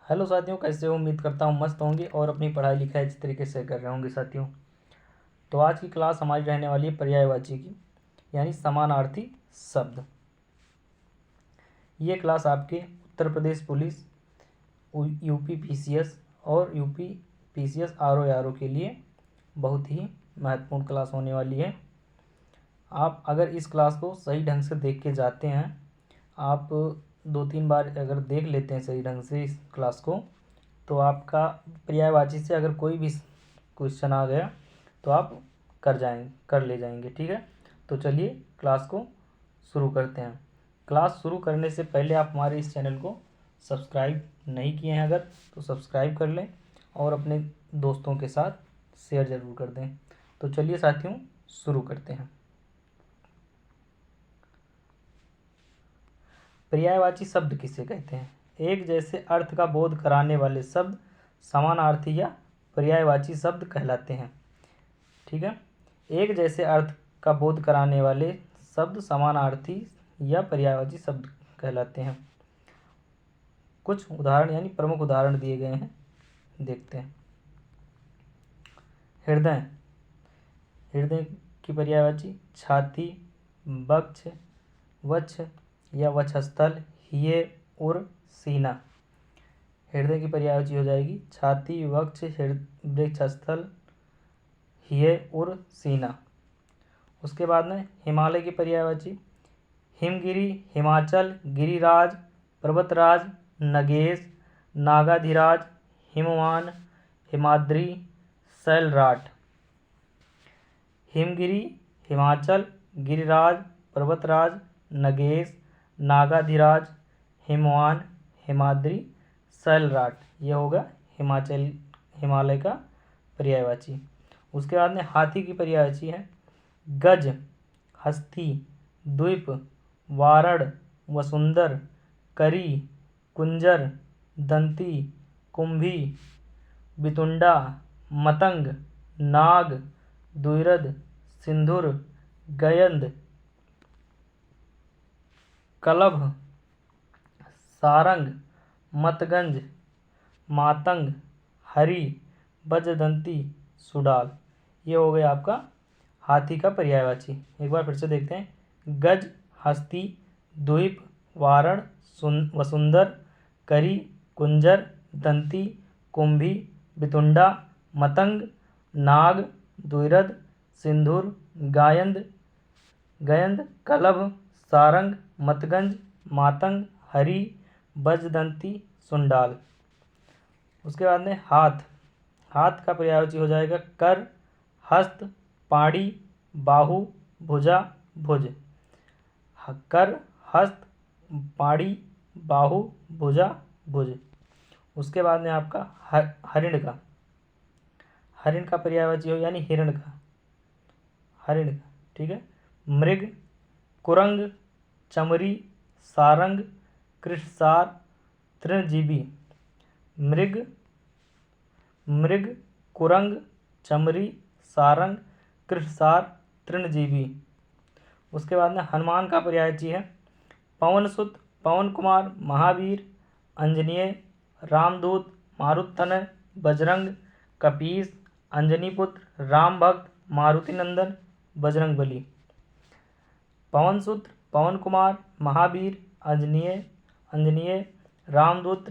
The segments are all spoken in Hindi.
हेलो साथियों, कैसे हो? उम्मीद करता हूँ मस्त होंगे और अपनी पढ़ाई लिखाई अच्छी तरीके से कर रहे होंगे साथियों। तो आज की क्लास हमारी रहने वाली है पर्यायवाची की, यानी समानार्थी शब्द। ये क्लास आपके Uttar Pradesh police, UP PCS और यूपी पीसीएस आरओ के लिए बहुत ही महत्वपूर्ण क्लास होने वाली है। आप अगर इस क्लास को सही ढंग से देख के जाते हैं, आप 2-3 बार अगर देख लेते हैं सही ढंग से इस क्लास को, तो आपका पर्यायवाची से अगर कोई भी क्वेश्चन आ गया तो आप कर ले जाएंगे। ठीक है, तो चलिए क्लास को शुरू करते हैं। क्लास शुरू करने से पहले आप हमारे इस चैनल को सब्सक्राइब नहीं किए हैं अगर, तो सब्सक्राइब कर लें और अपने दोस्तों के साथ शेयर ज़रूर कर दें। तो चलिए साथियों शुरू करते हैं। पर्यायवाची शब्द किसे कहते हैं? एक जैसे अर्थ का बोध कराने वाले शब्द समानार्थी या पर्यायवाची शब्द कहलाते हैं। ठीक है, एक जैसे अर्थ का बोध कराने वाले शब्द समानार्थी या पर्यायवाची शब्द कहलाते हैं। कुछ उदाहरण यानी प्रमुख उदाहरण दिए गए हैं, देखते हैं। हृदय, हृदय की पर्यायवाची छाती, वक्ष, वक्ष या वक्षस्थल, हिये, उर, सीना। हृदय की पर्यायवाची हो जाएगी छाती, वक्ष, वक्षस्थल, हिये, उर, सीना। उसके बाद में हिमालय की पर्यायवाची हिमगिरी, हिमाचल, गिरिराज, पर्वतराज, नगेश, नागाधिराज, हिमवान, हिमाद्री, शैलराट। हिमगिरी, हिमाचल, गिरिराज, पर्वतराज, नगेश, नागाधिराज, हिमवान, हिमाद्री, शैलराट। ये होगा हिमालय का पर्यायवाची। उसके बाद में हाथी की पर्यायवाची है गज, हस्ती, द्वीप, वारण, वसुंधर, करी, कुंजर, दंती, कुंभी, बितुंडा, मतंग, नाग, द्विरद, सिंधुर, गयंद, कलभ, सारंग, मतगंज, मातंग, हरि, बजदंती, सुडाल। ये हो गया आपका हाथी का पर्यायवाची। एक बार फिर से देखते हैं। गज, हस्ती, द्वीप, वारण, वसुंधर, करी, कुंजर, दंती, कुंभी, बितुंडा, मतंग, नाग, द्विरद, सिंधुर, गयंद, कलभ, सारंग, मतगंज, मातंग, हरि, बजदंती, सुंडाल। उसके बाद में हाथ, हाथ का पर्यायवाची हो जाएगा कर, हस्त, पाड़ी, बाहु, भुजा, भुज। कर, हस्त, पाड़ी, बाहु, भुजा, भुज। उसके बाद में आपका हरिण का, हरिण का पर्यायवाची हो यानी हिरण का, हरिण का। ठीक है, मृग, कुरंग, चमरी, सारंग, कृषसार, तृणजीवी। मृग, कुरंग, चमरी, सारंग, कृषसार, तृणजीवी। उसके बाद में हनुमान का पर्यायवाची है पवनसुत, पवन कुमार, महावीर, अंजनीय, रामदूत, मारुततनय, बजरंग, कपीस, अंजनीपुत्र, राम भक्त, मारुति नंदन, बजरंगबली। पवनसुत, पवन कुमार, महावीर, अंजनीय, रामदूत,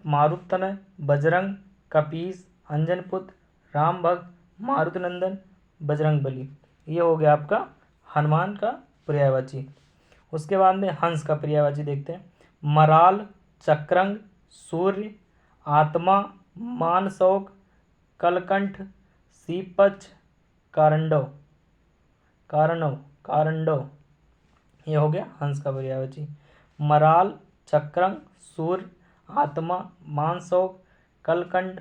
मारुततनय, बजरंग, कपीस, अंजनपुत्र, राम भक्त, मारुति नंदन, बजरंगबली। ये हो गया आपका हनुमान का पर्यायवाची। उसके बाद में हंस का पर्यायवाची देखते हैं। मराल, चक्रंग, सूर्य, आत्मा, मानसौक, कलकंठ, सीपच, कारंडव। ये हो गया हंस का पर्यायवाची। मराल, चक्रंग, सूर्य, आत्मा, मानसौक, कलकंड,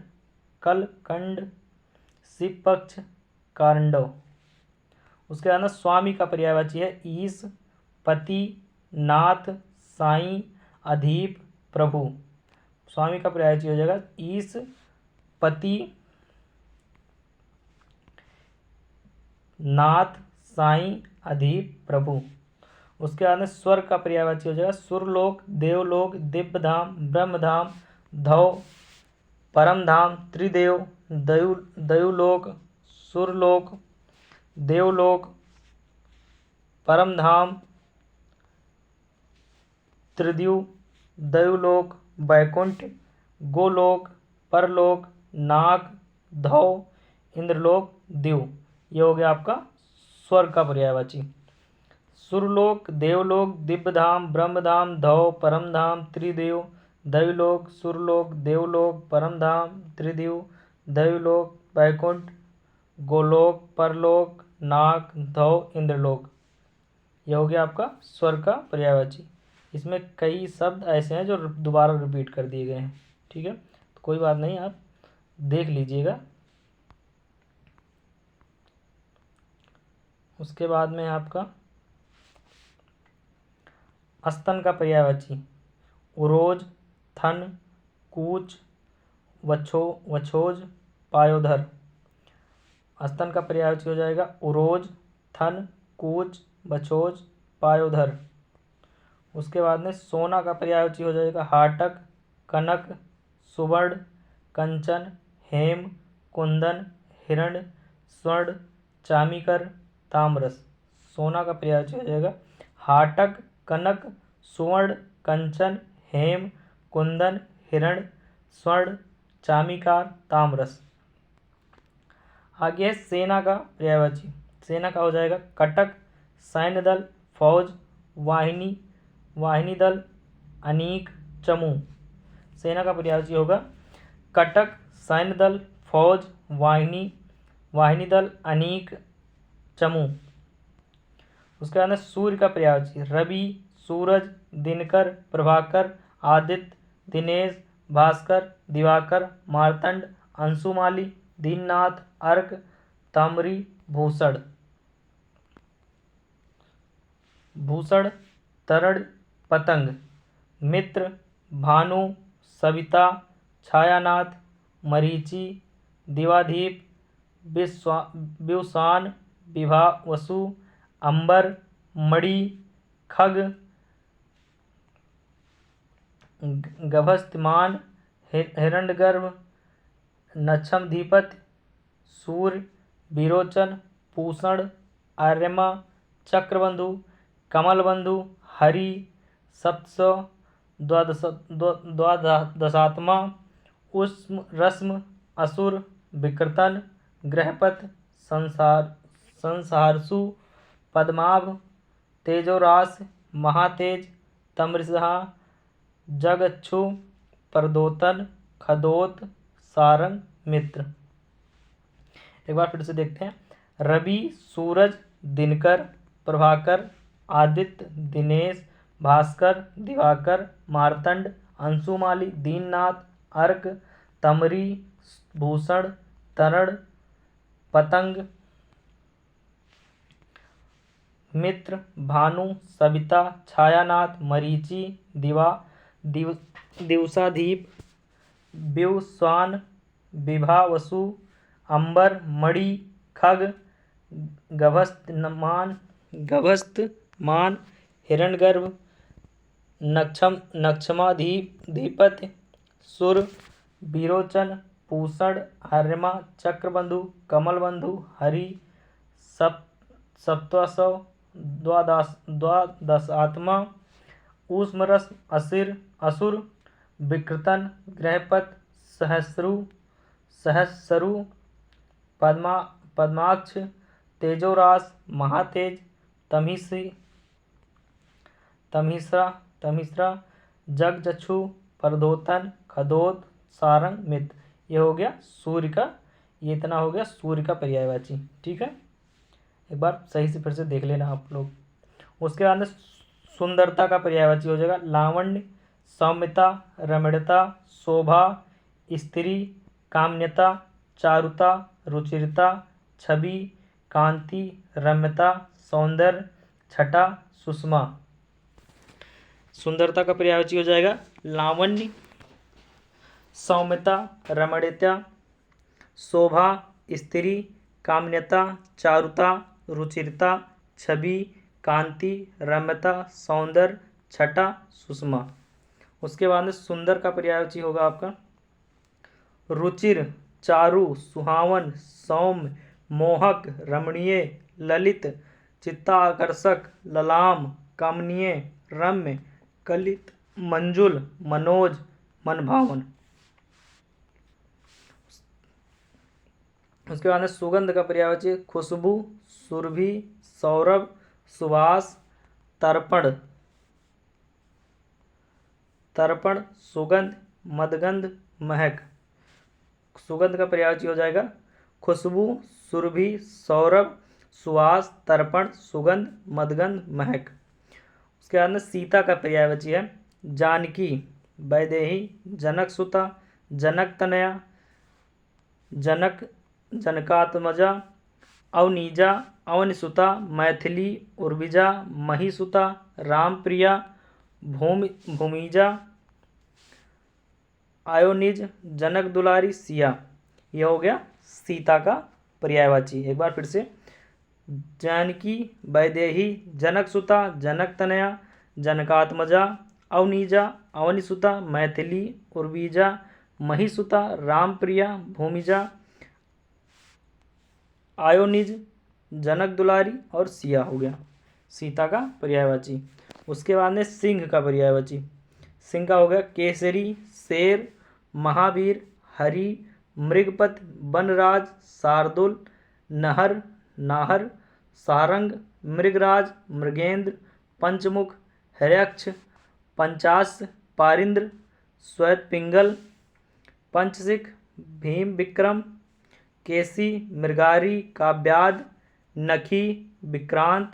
सीपक्ष, कारंडव। उसके बाद स्वामी का पर्यायवाची है ईश, पति, नाथ, साईं, अधीप, प्रभु। स्वामी का पर्यायवाची हो जाएगा ईश, पति, नाथ, साईं, अधीप, प्रभु। उसके बाद में स्वर्ग का पर्यायवाची हो जाएगा सुरलोक, देवलोक, दिव्यधाम, ब्रह्मधाम, धव, परमधाम, त्रिदेव, दयुलोक, सुरलोक, देवलोक, परमधाम, त्रिदिव, दयुलोक, वैकुंठ, गोलोक, परलोक, नाग, धौ, इंद्रलोक, दिव। ये हो गया आपका स्वर्ग का पर्यायवाची। सुरलोक, देवलोक, दिव्यधाम, ब्रह्मधाम, धौ, परमधाम, त्रिदेव, दयुलोक, सुरलोक, देवलोक, परमधाम, त्रिदिव, दयुलोक, वैकुंठ, गोलोक, परलोक, नाग, धौ, इंद्रलोक। यह हो गया आपका स्वर्ग का पर्यायवाची। इसमें कई शब्द ऐसे हैं जो दोबारा रिपीट कर दिए गए हैं। ठीक है, तो कोई बात नहीं, आप देख लीजिएगा। उसके बाद में आपका स्तन का पर्यायवाची उरोज, थन, कूच, वछोज, पायोधर। स्तन का पर्यायवाची हो जाएगा उरोज, थन, कूच, वछोज, पायोधर। उसके बाद में सोना का पर्यायवाची हो जाएगा हाटक, कनक, सुवर्ण, कंचन, हेम, कुंदन, हिरण, स्वर्ण, चामीकर, ताम्रस। सोना का पर्यायवाची हो जाएगा हाटक, कनक, सुवर्ण, कंचन, हेम, कुंदन, हिरण, स्वर्ण, चामीकार, ताम्रस। आगे है सेना का पर्यायवाची। सेना का हो जाएगा कटक, सैन्य दल, फौज, वाहिनी दल, अनीक, चमू। सेना का पर्यायवाची होगा कटक, सैन्य दल, फौज, वाहिनी दल, अनीक, चमू। उसके बाद में सूर्य का पर्यायवाची रवि, सूरज, दिनकर, प्रभाकर, आदित्य, दिनेश, भास्कर, दिवाकर, मार्तंड, अंशुमाली, दीननाथ, अर्क, ताम्री, भूषण। भूषण, तरण, पतंग, मित्र, भानु, सविता, छायानाथ, मरीचि, दिवादीप, व्युसान, विभा, वसु, अंबर, मणि, खग, गभस्तिमान, हिरण्यगर्भ, नक्षमधिपति, सूर्य, विरोचन, पूषण, आर्यमा, चक्रबंधु, कमलबंधु, हरि, सप्तसौ, द्वादशात्मा, उष्म, रश्म, असुर, विकृतन, गृहपत, संसारसु, पद्माभ, तेजोरास, महातेज, तमृषा, जगच्छु, प्रदोतन, खदोत, सारंग, मित्र। एक बार फिर से देखते हैं रवि, सूरज, दिनकर, प्रभाकर, आदित्य, दिनेश, भास्कर, दिवाकर, मार्तंड, अंशुमाली, दीननाथ, अर्क, तमरी, भूषण, तरण, पतंग, मित्र, भानु, सविता, छायानाथ, मरीचि, दिवसादीप, व्युश्वान, विभा, वसु, अंबर, मणि, खग, गभस्तमान, हिरण्यगर्भ, नक्षमाधिपति, सुर, विरोचन, पूषण, आर्यमा, चक्रबंधु, कमलबंधु, हरि, सप्तसौ, द्वादशात्मा, ऊष्मरस, असुर, विकृतन, गृहपत, सहस्रु, पद्माक्ष, तेजोरास, महातेज, तमिश्रा, जगजक्षु, प्रदोतन, खदोत, सारंग, मित्र। ये हो गया सूर्य का, ये इतना हो गया सूर्य का पर्यायवाची। ठीक है, एक बार सही से फिर से देख लेना आप लोग। उसके बाद में सुंदरता का पर्यायवाची हो जाएगा लावण्य, सौम्यता, रमणीयता, शोभा, स्त्री, काम्यता, चारुता, रुचिरता, छवि, कांति, रम्यता, सौंदर्य, छटा, सुषमा। सुंदरता का पर्यायवाची हो जाएगा लावण्य, सौम्यता, रमणीयता, शोभा, स्त्री, काम्यता, चारुता, रुचिरता, छवि, कांति, रम्यता, सौंदर्य, छटा, सुषमा। उसके बाद में सुंदर का पर्यायवाची होगा आपका रुचिर, चारु, सुहावन, सौम्य, मोहक, रमणीय, ललित, चित्ताकर्षक, ललाम, कमनीय, रम्य, कलित, मंजुल, मनोज, मनभावन। उसके बाद में सुगंध का पर्यायवाची खुशबू, सुरभि, सौरभ, सुवास, तर्पण, तर्पण, सुगंध, मदगंध, महक। सुगंध का पर्यायवाची हो जाएगा खुशबू, सुरभि, सौरभ, सुवास, तर्पण, सुगंध, मदगंध, महक। उसके बाद में सीता का पर्यायवाची है जानकी, वैदेही, जनक सुता, जनक तनया, जनक, जनकात्मजा, अवनीजा, अवनिसुता, मैथिली, उर्विजा, महिसुता, रामप्रिया, भूमिजा, आयोनिज, जनक दुलारी, सिया। यह हो गया सीता का पर्यायवाची। एक बार फिर से जानकी, वैदेही, जनक सुता, जनक तनया, जनकात्मजा, अवनीजा, अवनिसुता, मैथिली, उर्विजा, महिसुता, रामप्रिया, भूमिजा, आयोनिज, जनक दुलारी और सिया हो गया सीता का पर्यायवाची। उसके बाद में सिंह का पर्यायवाची। सिंह का हो गया केसरी, शेर, महावीर, हरि, मृगपत, वनराज, शार्दुल, नहर, नाहर, सारंग, मृगराज, मृगेंद्र, पंचमुख, हर्यक्ष, पंचाश, पारिंद्र, श्वेतपिंगल, पंचसिख, भीम विक्रम, केसी, मृगारी, काव्याद, नखी, विक्रांत,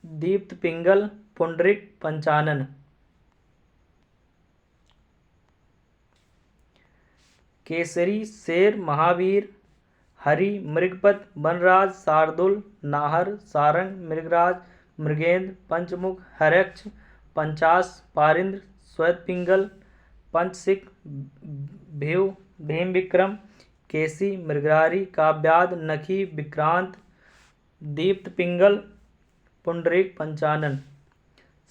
दीप्त पिंगल, पुंडरिक, पंचानन। केसरी, शेर, महावीर, हरि, मृगपत, वनराज, शार्दुल, नाहर, सारंग, मृगराज, मृगेंद्र, पंचमुख, हर्यक्ष, पंचाश, पारिंद्र, श्वेतपिंगल, पंचसिख, भीम विक्रम, केसी, मृगारी, काव्याद, नखी, विक्रांत, दीप्त पिंगल, पुंडरीक, पंचानन।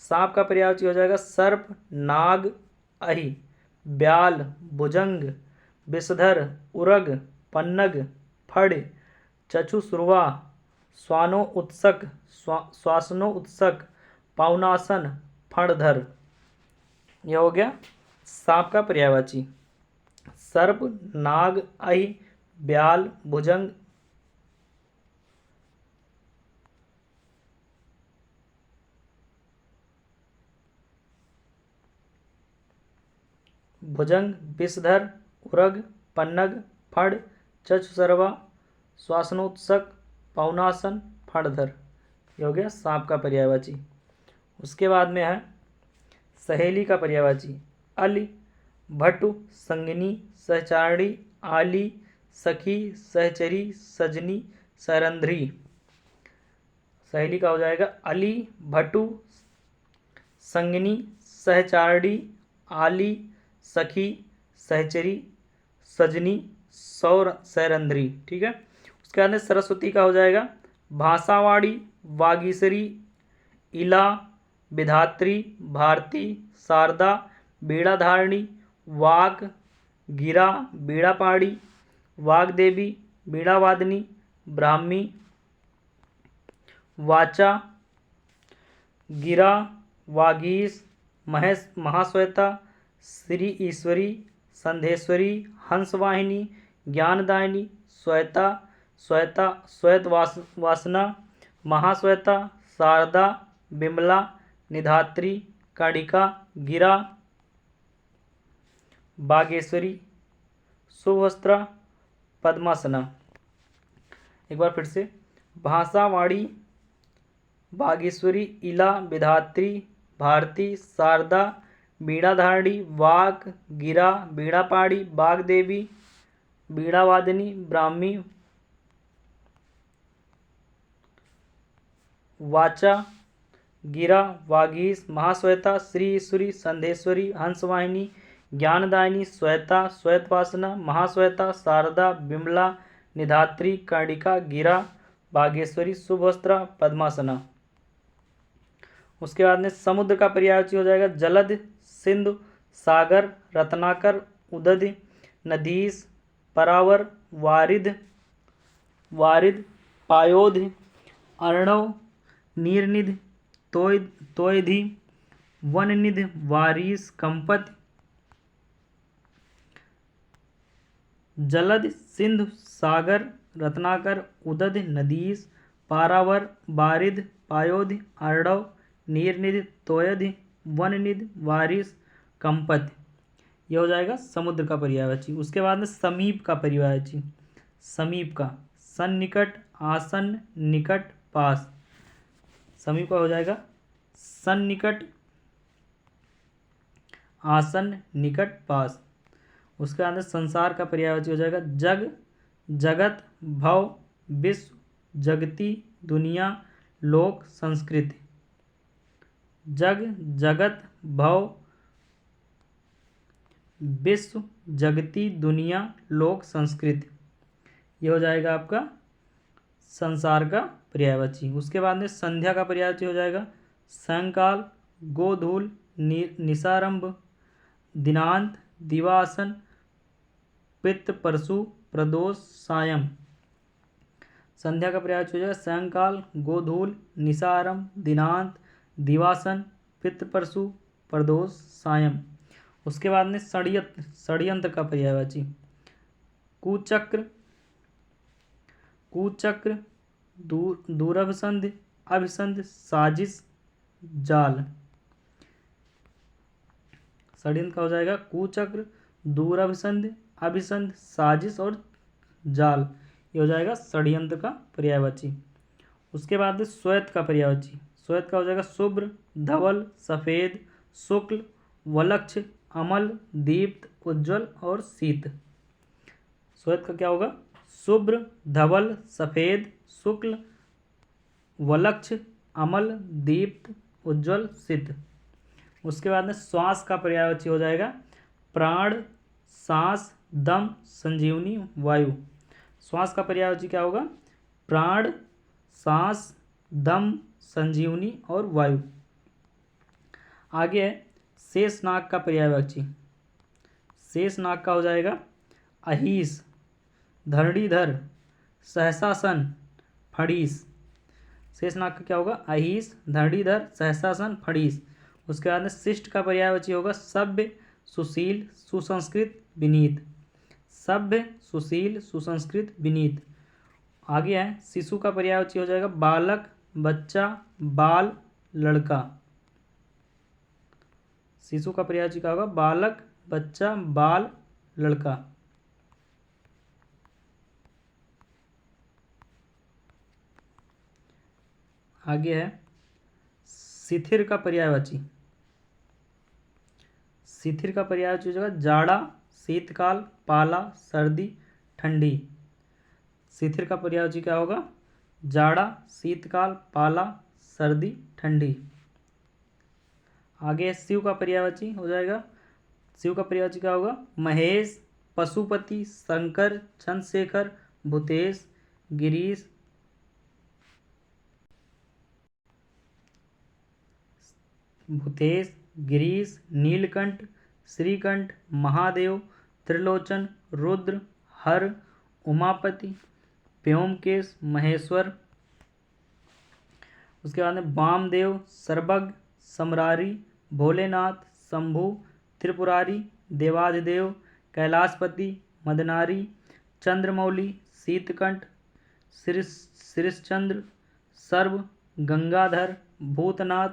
सांप का पर्यायवाची हो जाएगा सर्प, नाग, अहि, ब्याल, भुजंग, विषधर, उरग, पन्नग, फड़, चक्षुश्रुवा, स्वानो उत्सक, श्वासनो उत्सक, पावनासन, फणधर। यह हो गया सांप का पर्यायवाची। सर्प, नाग, अहि, ब्याल, भुजंग, विषधर, उरग, पन्नग, फड़, चक्षुसर्वा, श्वासनोत्सक, पावनासन, फणधर। यह हो गया सांप का पर्यायवाची। उसके बाद में है सहेली का पर्यायवाची अली, भट्टु, संगिनी, सहचारिणी, आली, सखी, सहचरी, सजनी, सरंध्री। सहेली का हो जाएगा अली, भट्टु, संगिनी, सहचारिणी, आली, सखी, सहचरी, सजनी, सरंध्री। ठीक है। उसके बाद में सरस्वती का हो जाएगा भाषावाणी, वागीश्वरी, इला, विधात्री, भारती, शारदा, बीड़ाधारिणी, वाक, गिरा, बीड़ापाड़ी, वाग्देवी, बीड़ावादिनी, ब्राह्मी, वाचा, गिरा, वागीश, महेश, महाश्वेता, श्री ईश्वरी, संधेश्वरी, हंसवाहिनी, ज्ञानदायिनी, श्वेता, श्वेत वासना, महाश्वेता, शारदा, बिमला, निधात्री, काड़िका, गिरा, बागेश्वरी, सुवस्त्रा, पद्मासना। एक बार फिर से भाषावाणी, बागेश्वरी, इला, विधात्री, भारती, शारदा, बीड़ाधारिणी, वाक, गिरा, बीड़ापाड़ी, बागदेवी, बीड़ावादिनी, ब्राह्मी, वाचा, गिरा, वागीश, महाश्वेता, श्री ईश्वरी, संधेश्वरी, हंसवाहिनी, ज्ञानदायिनी, श्वेता, श्वेतवासना, महाश्वेता, शारदा, बिमला, निधात्री, कर्णिका, गिरा, बागेश्वरी, शुभवस्त्रा, पद्मासना। उसके बाद में समुद्र का पर्यायवाची हो जाएगा जलद, सिंधु, सागर, रत्नाकर, उदध, नदीस, परावर, वारिध, पायोध, अर्णव, नीरनिध, तोयधि, वननिध, वारिस, कंपत, जलद, सिंधु, सागर, रत्नाकर, उदध, नदीस, पारावर, वारिध, पायोध, अर्णव, नीरनिध, तोयध, वननिध, वारिस, कंपत। यह हो जाएगा समुद्र का पर्यायवाची। उसके बाद में समीप का पर्यायवाची। समीप का सन्निकट, आसन्न, निकट, पास। समीप का हो जाएगा सन्निकट, आसन्न, निकट, पास। उसके बाद में संसार का पर्यायवाची हो जाएगा जग, जगत, भव, विश्व, जगती, दुनिया, लोक, संस्कृति। जग, जगत, भव, विश्व, जगती, दुनिया, लोक, संस्कृति। ये हो जाएगा आपका संसार का पर्यायवाची। उसके बाद में संध्या का पर्यायवाची हो जाएगा सायंकाल, गोधूल, निशारंभ, दिनांत, दिवासन, पित्त, परशु, प्रदोष, सायं। संध्या का पर्यायवाची हो जाएगा सायंकाल, गोधूल, निशारंभ, दिनांत, दिवासन, पित्त, परशु, प्रदोष, सायं। उसके बाद में षड्यंत्र का पर्यायवाची कुचक्र, दूरभिसंध, अभिसंध, साजिश, जाल। षड्यंत्र का हो जाएगा कुचक्र, दूरभिसंध, अभिसंध, साजिश और जाल। ये हो जाएगा षड्यंत्र का पर्यायवाची। उसके बाद श्वेत का पर्यायवाची। श्वेत का हो जाएगा शुभ्र, धवल, सफेद, शुक्ल, वलक्ष, अमल, दीप्त, उज्ज्वल और शीत। श्वेत का क्या होगा शुभ्र, धवल, सफेद, शुक्ल, वलक्ष, अमल, दीप्त, उज्ज्वल, शीत। उसके बाद में श्वास का पर्यायवाची हो जाएगा प्राण, सांस, दम, संजीवनी, वायु। श्वास का पर्यायवाची क्या होगा प्राण, सांस, दम, संजीवनी और वायु। आगे है शेषनाग का पर्यायवाची। शेषनाग का हो जाएगा अहीस, धरणीधर, सहसासन, फणीस। शेषनाग का क्या होगा अहीस, धरणीधर, सहसासन, फणीस। उसके बाद में शिष्ट का पर्यायवाची होगा सभ्य, सुशील, सुसंस्कृत, विनीत। सभ्य, सुशील, सुसंस्कृत, विनीत। आगे है शिशु का पर्यायवाची हो जाएगा बालक, बच्चा, बाल, लड़का। शिशु का पर्यायवाची क्या होगा बालक, बच्चा, बाल, लड़का। आगे है शिथिर का पर्यायवाची। शिथिर का पर्यायवाची हो जाएगा जाड़ा, शीतकाल, पाला, सर्दी, ठंडी। शिथिर का पर्यायवाची क्या होगा जाड़ा, शीतकाल, पाला, सर्दी, ठंडी। आगे शिव का पर्यायवाची हो जाएगा शिव का पर्यायवाची क्या होगा महेश, पशुपति, शंकर, चंद्रशेखर, भूतेश, गिरीश, नीलकंठ, श्रीकंठ, महादेव, त्रिलोचन, रुद्र, हर, उमापति, व्योमकेश, महेश्वर। उसके बाद में वामदेव, सर्वज्ञ, समरारी, भोलेनाथ, शंभु, त्रिपुरारी, देवाधिदेव, कैलाशपति, मदनारी, चंद्रमौली, शीतकंठ, श्रीश्चंद्र, सर्व, गंगाधर, भूतनाथ,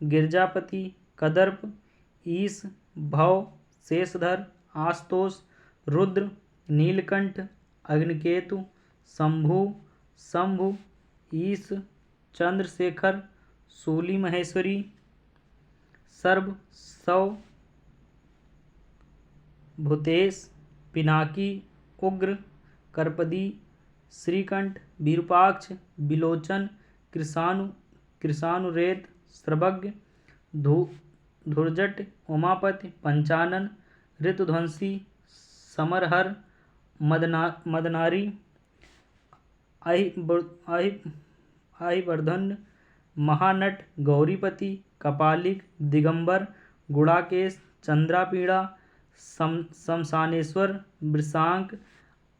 गिरजापति, कदर्प, ईश, भव, शेषधर, आशुतोष, रुद्र, नीलकंठ, अग्निकेतु, शंभु, ईश, चंद्रशेखर, शूली महेश्वरी, सर्व, सौ, भूतेश, पिनाकी, उग्र, करपदी, श्रीकंठ, विरूपाक्ष, विलोचन, कृषानुरेत, सर्वज्ञ, धुर्जट, उमापति, पंचानन, ऋतुध्वंसी, समरहर, मदनारी, अहिवर्धन, महानट, गौरीपति, कपालिक, दिगंबर, गुड़ाकेश, चंद्रापीड़ा, शमशानेश्वर, वृषांक,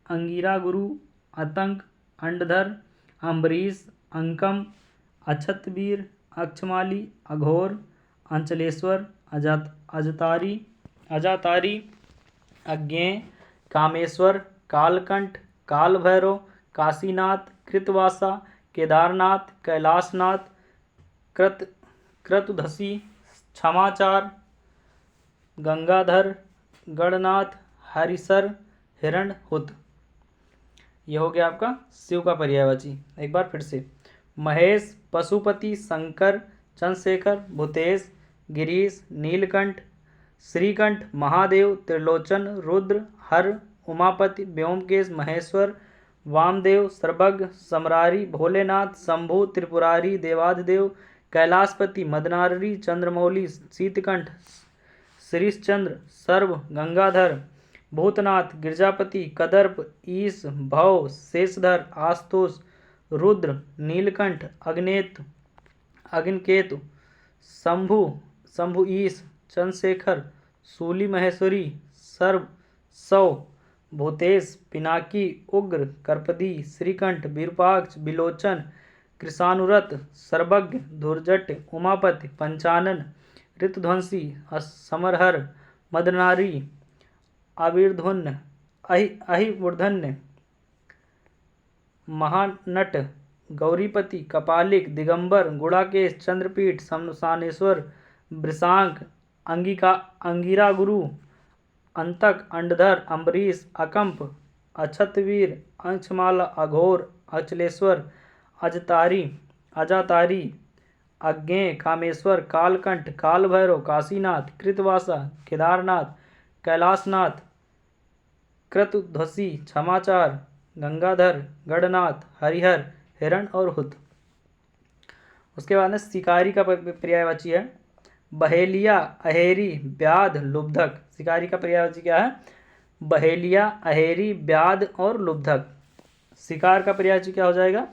अंगिरा गुरु, आतंक, अंडधर, अम्बरीश, अंकम, अक्षतवीर, अक्षमाली, अघोर, अंचलेश्वर, अजातारी, अज्ञेय, कामेश्वर, कालकंठ, कालभैरव, काशीनाथ, कृतवासा, केदारनाथ, कैलाशनाथ, क्रतुधसी, क्षमाचार, गंगाधर, गणनाथ, हरिसर, हिरणहुत। यह हो गया आपका शिव का पर्यायवाची। एक बार फिर से, महेश, पशुपति, शंकर, चंद्रशेखर, भूतेश, गिरीश, नीलकंठ, श्रीकंठ, महादेव, त्रिलोचन, रुद्र, हर, उमापति, व्योमकेश, महेश्वर, वामदेव, सर्वज्ञ, समरारी, भोलेनाथ, शंभु, त्रिपुरारी, देवाधिदेव, कैलाशपति, मदनारी, चंद्रमौली, शीतकंठ, श्रीशचंद्र, सर्व, गंगाधर, भूतनाथ, गिरजापति, कदर्प, ईश, भव, शेषधर, आशुतोष, रुद्र, नीलकंठ, अग्निकेतु, शंभु ईश, चंद्रशेखर, शूली महेश्वरी, सर्व, सौ, भूतेश, पिनाकी, उग्र, करपदी, श्रीकंठ, विरूपाक्ष, विलोचन, कृशानुरत, सर्वज्ञ, धुर्जट, उमापति, पंचानन, ऋतुध्वंसी, समरहर, मदनारी, आविर्धुन, अहिमूर्धन्य, महानट, गौरीपति, कपालिक, दिगंबर, गुड़ाकेश, चंद्रपीठ, शमशानेश्वर, वृषांक, अंगिरा गुरु, अंतक, अंडधर, अम्बरीश, अकंप, अक्षतवीर, अंशमाला, अघोर, अचलेश्वर, अजातारी, अज्ञेय, कामेश्वर, कालकंठ, कालभैरव, काशीनाथ, कृतवासा, केदारनाथ, कैलाशनाथ, क्रतुध्वसी, क्षमाचार, गंगाधर, गणनाथ, हरिहर, हिरण और हुत। उसके बाद में शिकारी का पर्यायवाची है बहेलिया, अहेरी, व्याध, लुब्धक। शिकारी का पर्यायवाची क्या है? बहेलिया, अहेरी, व्याध और लुब्धक। शिकार का पर्यायवाची क्या हो जाएगा?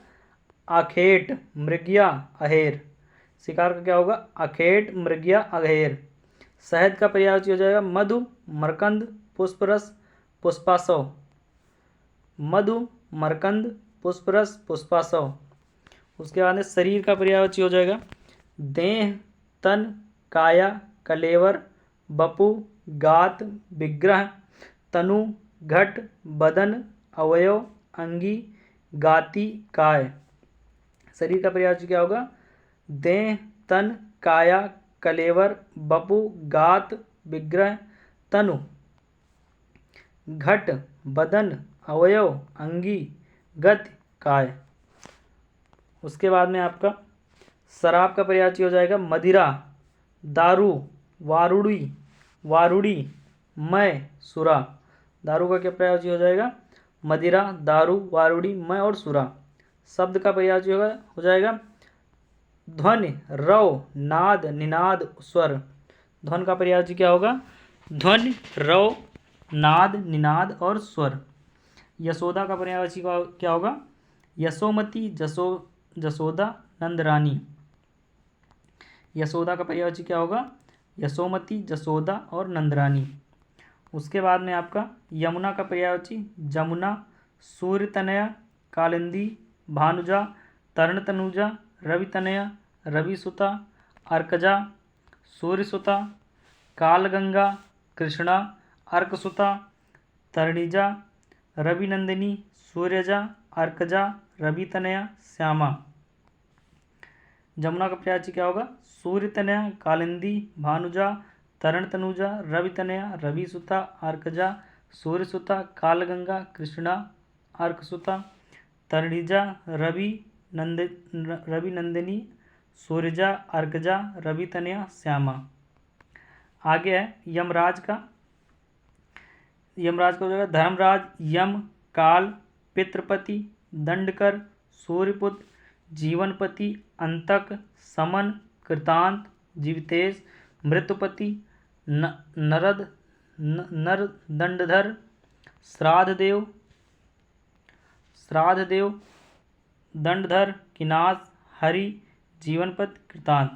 आखेट, मृगिया, अहेर। शिकार का क्या होगा? आखेट, मृगिया, अहेर। शहद का पर्यायवाची हो जाएगा मधु, मरकंद, पुष्परस, पुष्पासव। मधु, मरकंद, पुष्परस, पुष्पासव। उसके बाद में शरीर का पर्यायवाची हो जाएगा देह, तन, काया, कलेवर, बपु, गात, विग्रह, तनु, घट, बदन, अवयव, अंगी, गाति, काय। शरीर का पर्यायवाची क्या होगा? देह, तन, काया, कलेवर, बपु, गात, विग्रह, तनु, घट, बदन, अवयव, अंगी, गति, काय। उसके बाद में आपका शराब का पर्यायवाची हो जाएगा मदिरा, दारू, वारुड़ी, मय, सुरा। दारू का क्या पर्यायवाची हो जाएगा? मदिरा, दारू, वारुड़ी, मय और सुरा। शब्द का पर्यायवाची हो जाएगा ध्वनि, रव, नाद, निनाद, स्वर। ध्वनि का पर्यायवाची क्या होगा? ध्वनि, रव, नाद, निनाद और स्वर। यशोदा का पर्यायवाची क्या होगा? यशोमती, जसोदा, नंदरानी। यशोदा का पर्यायवाची क्या होगा? यशोमती, जसोदा और नंदरानी। उसके बाद में आपका यमुना का पर्यायवाची जमुना, सूर्यतनया, कालिंदी, भानुजा, तरणतनुजा, रवितनया, रविसुता, अर्कजा, सूर्यसुता, कालगंगा, कृष्णा, अर्कसुता, तरणिजा, रविनंदिनी, सूर्यजा, अर्कजा, रवितनया, श्यामा। जमुना का पर्यायवाची क्या होगा? सूर्यतनया, कालिंदी, भानुजा, तरणतनुजा, रवितनया, रविसुता, अर्कजा, सूर्यसुता, कालगंगा, कृष्णा, अर्कसुता, तरणिजा, रविनंदिनी, सूर्यजा, अर्कजा, रवितनया, श्यामा। आगे है यमराज का। यमराज का हो जाएगा धर्मराज, यम, काल, पितृपति, दंडकर, सूर्यपुत्र, जीवनपति, अंतक, समन, कृतांत, जीवितेश, मृत्युपति, नरदंडधर, श्राद्धदेव, दंडधर, किनास, हरि, जीवनपति, कृतांत।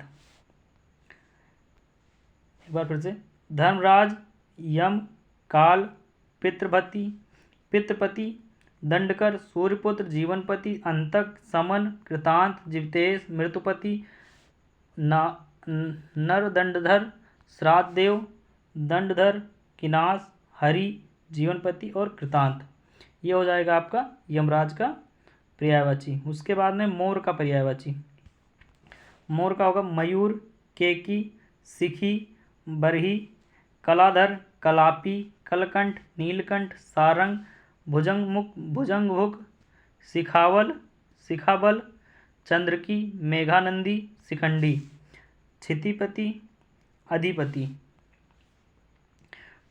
एक बार फिर से धर्मराज, यम, काल, पितृपति, दंडकर, सूर्यपुत्र, जीवनपति, अंतक, समन, कृतांत, जिवतेश, मृतुपति, नरदंडधर, श्राद्धदेव, दंडधर, किनास, हरि, जीवनपति और कृतांत। ये हो जाएगा आपका यमराज का पर्यायवाची। उसके बाद में मोर का पर्यायवाची। मोर का होगा मयूर, केकी, सिखी, बरही, कलाधर, कलापी, कलकंठ, नीलकंठ, सारंग, भुजंगमुख, शिखाबल, चंद्रकी, मेघानंदी, शिखंडी, क्षितिपति, अधिपति।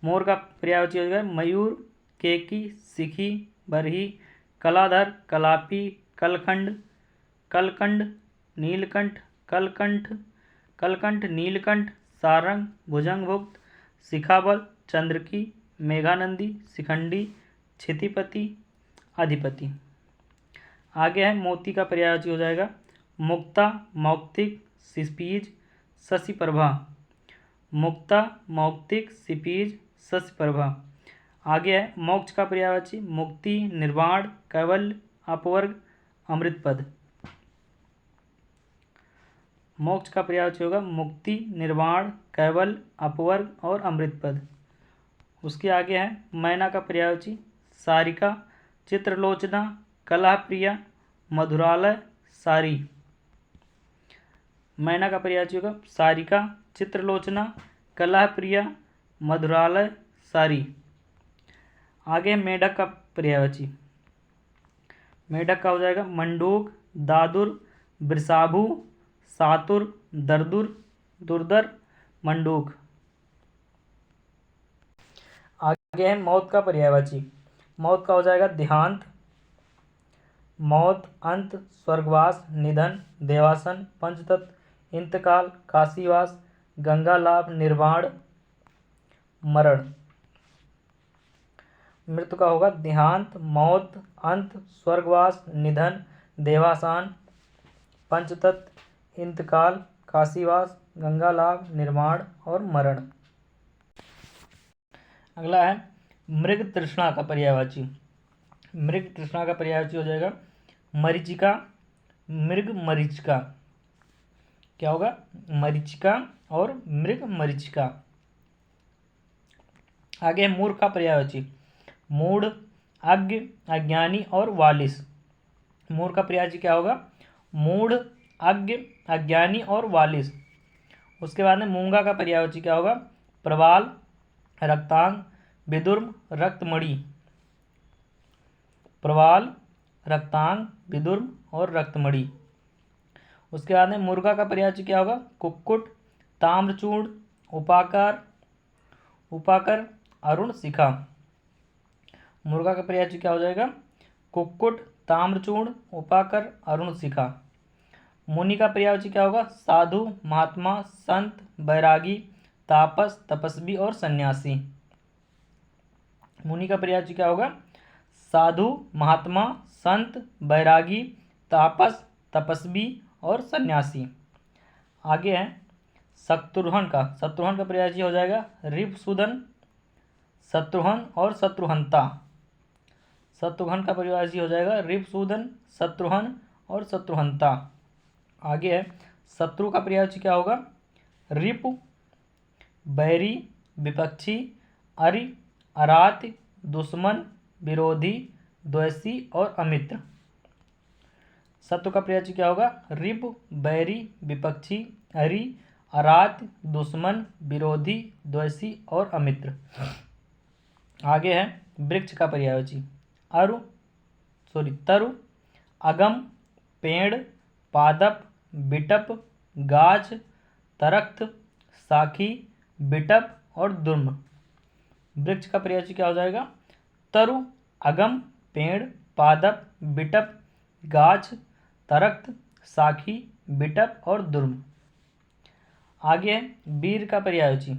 मोर का पर्यायवाची हो जाएगा मयूर, केकी, सिखी, बरही, कलाधर, कलापी, कलकंठ, कलकंठ, नीलकंठ, सारंग, भुजंगमुख, शिखाबल, चंद्रकी, मेघानंदी, शिखंडी, क्षितिपति, अधिपति। आगे है मोती का पर्यायवाची हो जाएगा मुक्ता, मौक्तिक, सिपीज, शशिप्रभा। मुक्ता, मौक्तिक, सिपीज, शशिप्रभा। आगे है मोक्ष का पर्यायवाची मुक्ति, निर्वाण, कैवल्य, अपवर्ग, अमृतपद। मोक्ष का पर्यायवाची होगा मुक्ति, निर्वाण, कैवल्य, अपवर्ग और अमृतपद। उसके आगे है मैना का पर्यायवाची सारिका, चित्रलोचना, कलाप्रिया, मधुरालय, सारी। मैना का पर्यायवाची होगा सारिका, चित्रलोचना, कलाप्रिया, मधुरालय, सारी। आगे मेढक का पर्यायवाची। मेढक का हो जाएगा मंडूक, दादुर, वृषाभु, सातुर, दरदुर, दुर्धर, मंडूक। आगे है मौत का पर्यायवाची। मौत का हो जाएगा देहांत, मौत, अंत, स्वर्गवास, निधन, देवासन, पंचतत्व, इंतकाल, काशीवास, गंगा लाभ, निर्वाण, मरण। मृत्यु का होगा देहांत, मौत, अंत, स्वर्गवास, निधन, देवासान, पंचतत्व, इंतकाल, काशीवास, गंगा लाभ, निर्वाण और मरण। अगला है मृग तृष्णा का पर्यायवाची। मृग तृष्णा का पर्यायवाची हो जाएगा मरीचिका, मृग मरीचिका। क्या होगा मरीचिका और मृग मरीचिका। आगे मूढ़ का पर्यायवाची मूढ़, अज्ञ, अज्ञानी और वालिस। मूढ़ का पर्यायवाची क्या होगा मूढ़, अज्ञ, अज्ञानी और वालिस। उसके बाद में मूंगा का पर्यायवाची क्या होगा प्रवाल, रक्तांग, विदुर्म, रक्तमणि। प्रवाल, रक्तांग, विदुर्म और रक्तमणि। उसके बाद में मुर्गा का पर्यायवाची क्या होगा कुक्कुट, ताम्रचूर्ण, उपाकर, अरुण शिखा। मुर्गा का पर्यायवाची क्या हो जाएगा कुक्कुट, ताम्रचूर्ण, उपाकर, अरुण शिखा। मुनि का पर्यायवाची क्या होगा साधु, महात्मा, संत, बैरागी, तापस, तपस्वी और सन्यासी। मुनि का पर्यायवाची क्या होगा साधु, महात्मा, संत, बैरागी, तापस, तपस्वी और सन्यासी। आगे है शत्रुघ्न का पर्यायवाची हो जाएगा रिपुसूदन, शत्रुघ्न और शत्रुहंता। शत्रुघ्न का पर्यायवाची हो जाएगा रिपुसूदन, शत्रुघ्न और शत्रुहंता। आगे है शत्रु का पर्यायवाची क्या होगा रिपु, बैरी, विपक्षी, अरि, अरात, दुश्मन, विरोधी, द्वेषी और अमित्र। शत्रु का पर्यायवाची क्या होगा रिपु, बैरी, विपक्षी, अरि, अरात, दुश्मन, विरोधी, द्वेषी और अमित्र। आगे है वृक्ष का पर्यायवाची तरु, अगम, पेड़, पादप, बिटप, गाछ, तरक्त, साखी, बिटप और दुर्म। वृक्ष का पर्यायवाची क्या हो जाएगा तरु, अगम, पेड़, पादप, बिटप, गाछ, तरक्त, साखी, बिटप और दुर्म। आगे है वीर का पर्यायवाची।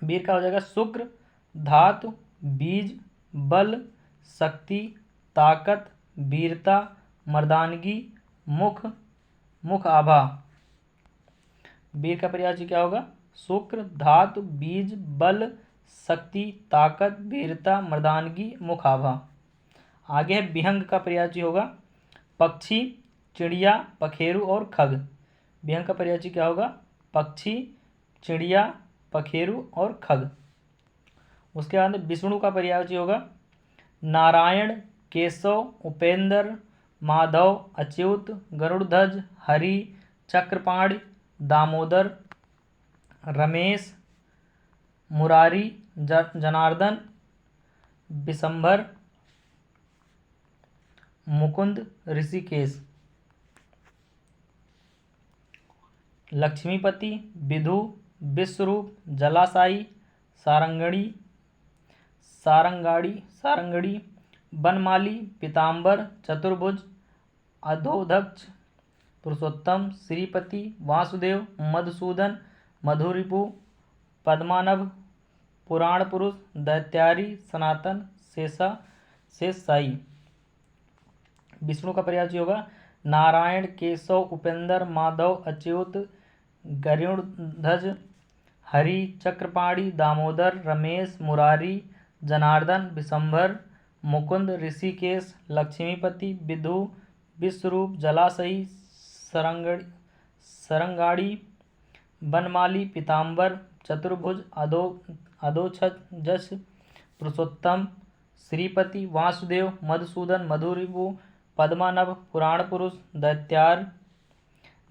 वीर का हो जाएगा शुक्र, धातु, बीज, बल, शक्ति, ताकत, वीरता, मर्दानगी, मुख आभा। वीर का पर्यायवाची क्या होगा शुक्र, धातु, बीज, बल, शक्ति, ताकत, वीरता, मर्दानगी, मुखाभा। आगे है विहंग का पर्यायवाची होगा पक्षी, चिड़िया, पखेरु और खग। विहंग का पर्यायवाची क्या होगा? पक्षी, चिड़िया, पखेरु और खग। उसके बाद विष्णु का पर्यायवाची होगा नारायण, केशव, उपेंद्र, माधव, अच्युत, गरुड़ध्वज, हरि, चक्रपाणि, दामोदर, रमेश, मुरारी, जनार्दन, विशंभर, मुकुंद, ऋषिकेश। लक्ष्मीपति, विधु, विश्वरूप, जलाशायी, सारंगाड़ी, बनमाली, पीताम्बर, चतुर्भुज, अधोधक्ष, पुरुषोत्तम, श्रीपति, वासुदेव, मधुसूदन, मधुरिपु, पद्मानभ, पुराण पुरुष, दैत्यारी, सनातन, शेषशायी। विष्णु का पर्यायवाची होगा नारायण, केशव, उपेंद्र, माधव, अच्युत, गरुड़ध्वज, हरि, चक्रपाणि, दामोदर, रमेश, मुरारी, जनार्दन, विशंभर, मुकुंद, ऋषिकेश, लक्ष्मीपति, विधु, विश्वरूप, जलाशयी, सरंगाड़ी, बनमाली, पीताम्बर, चतुर्भुज, अधोक्षज, पुरुषोत्तम, श्रीपति, वासुदेव, मधुसूदन, मधुरिपु, पद्मानभ, पुराण पुरुष,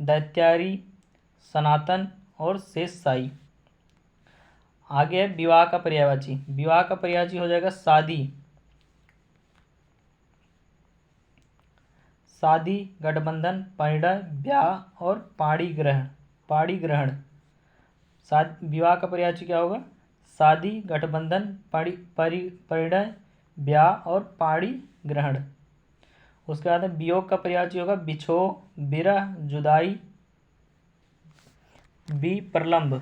दैत्यारी, सनातन और शेषशायी। आगे है विवाह का पर्यायवाची। विवाह का पर्यायवाची हो जाएगा शादी, गठबंधन, परिणय, ब्याह और पाणी ग्रहण। विवाह का पर्यायवाची क्या होगा? शादी, गठबंधन, परिणय, ब्याह और पाणी ग्रहण। उसके बाद में वियोग का पर्यायवाची होगा बिछोह, विरह, जुदाई, प्रलंब।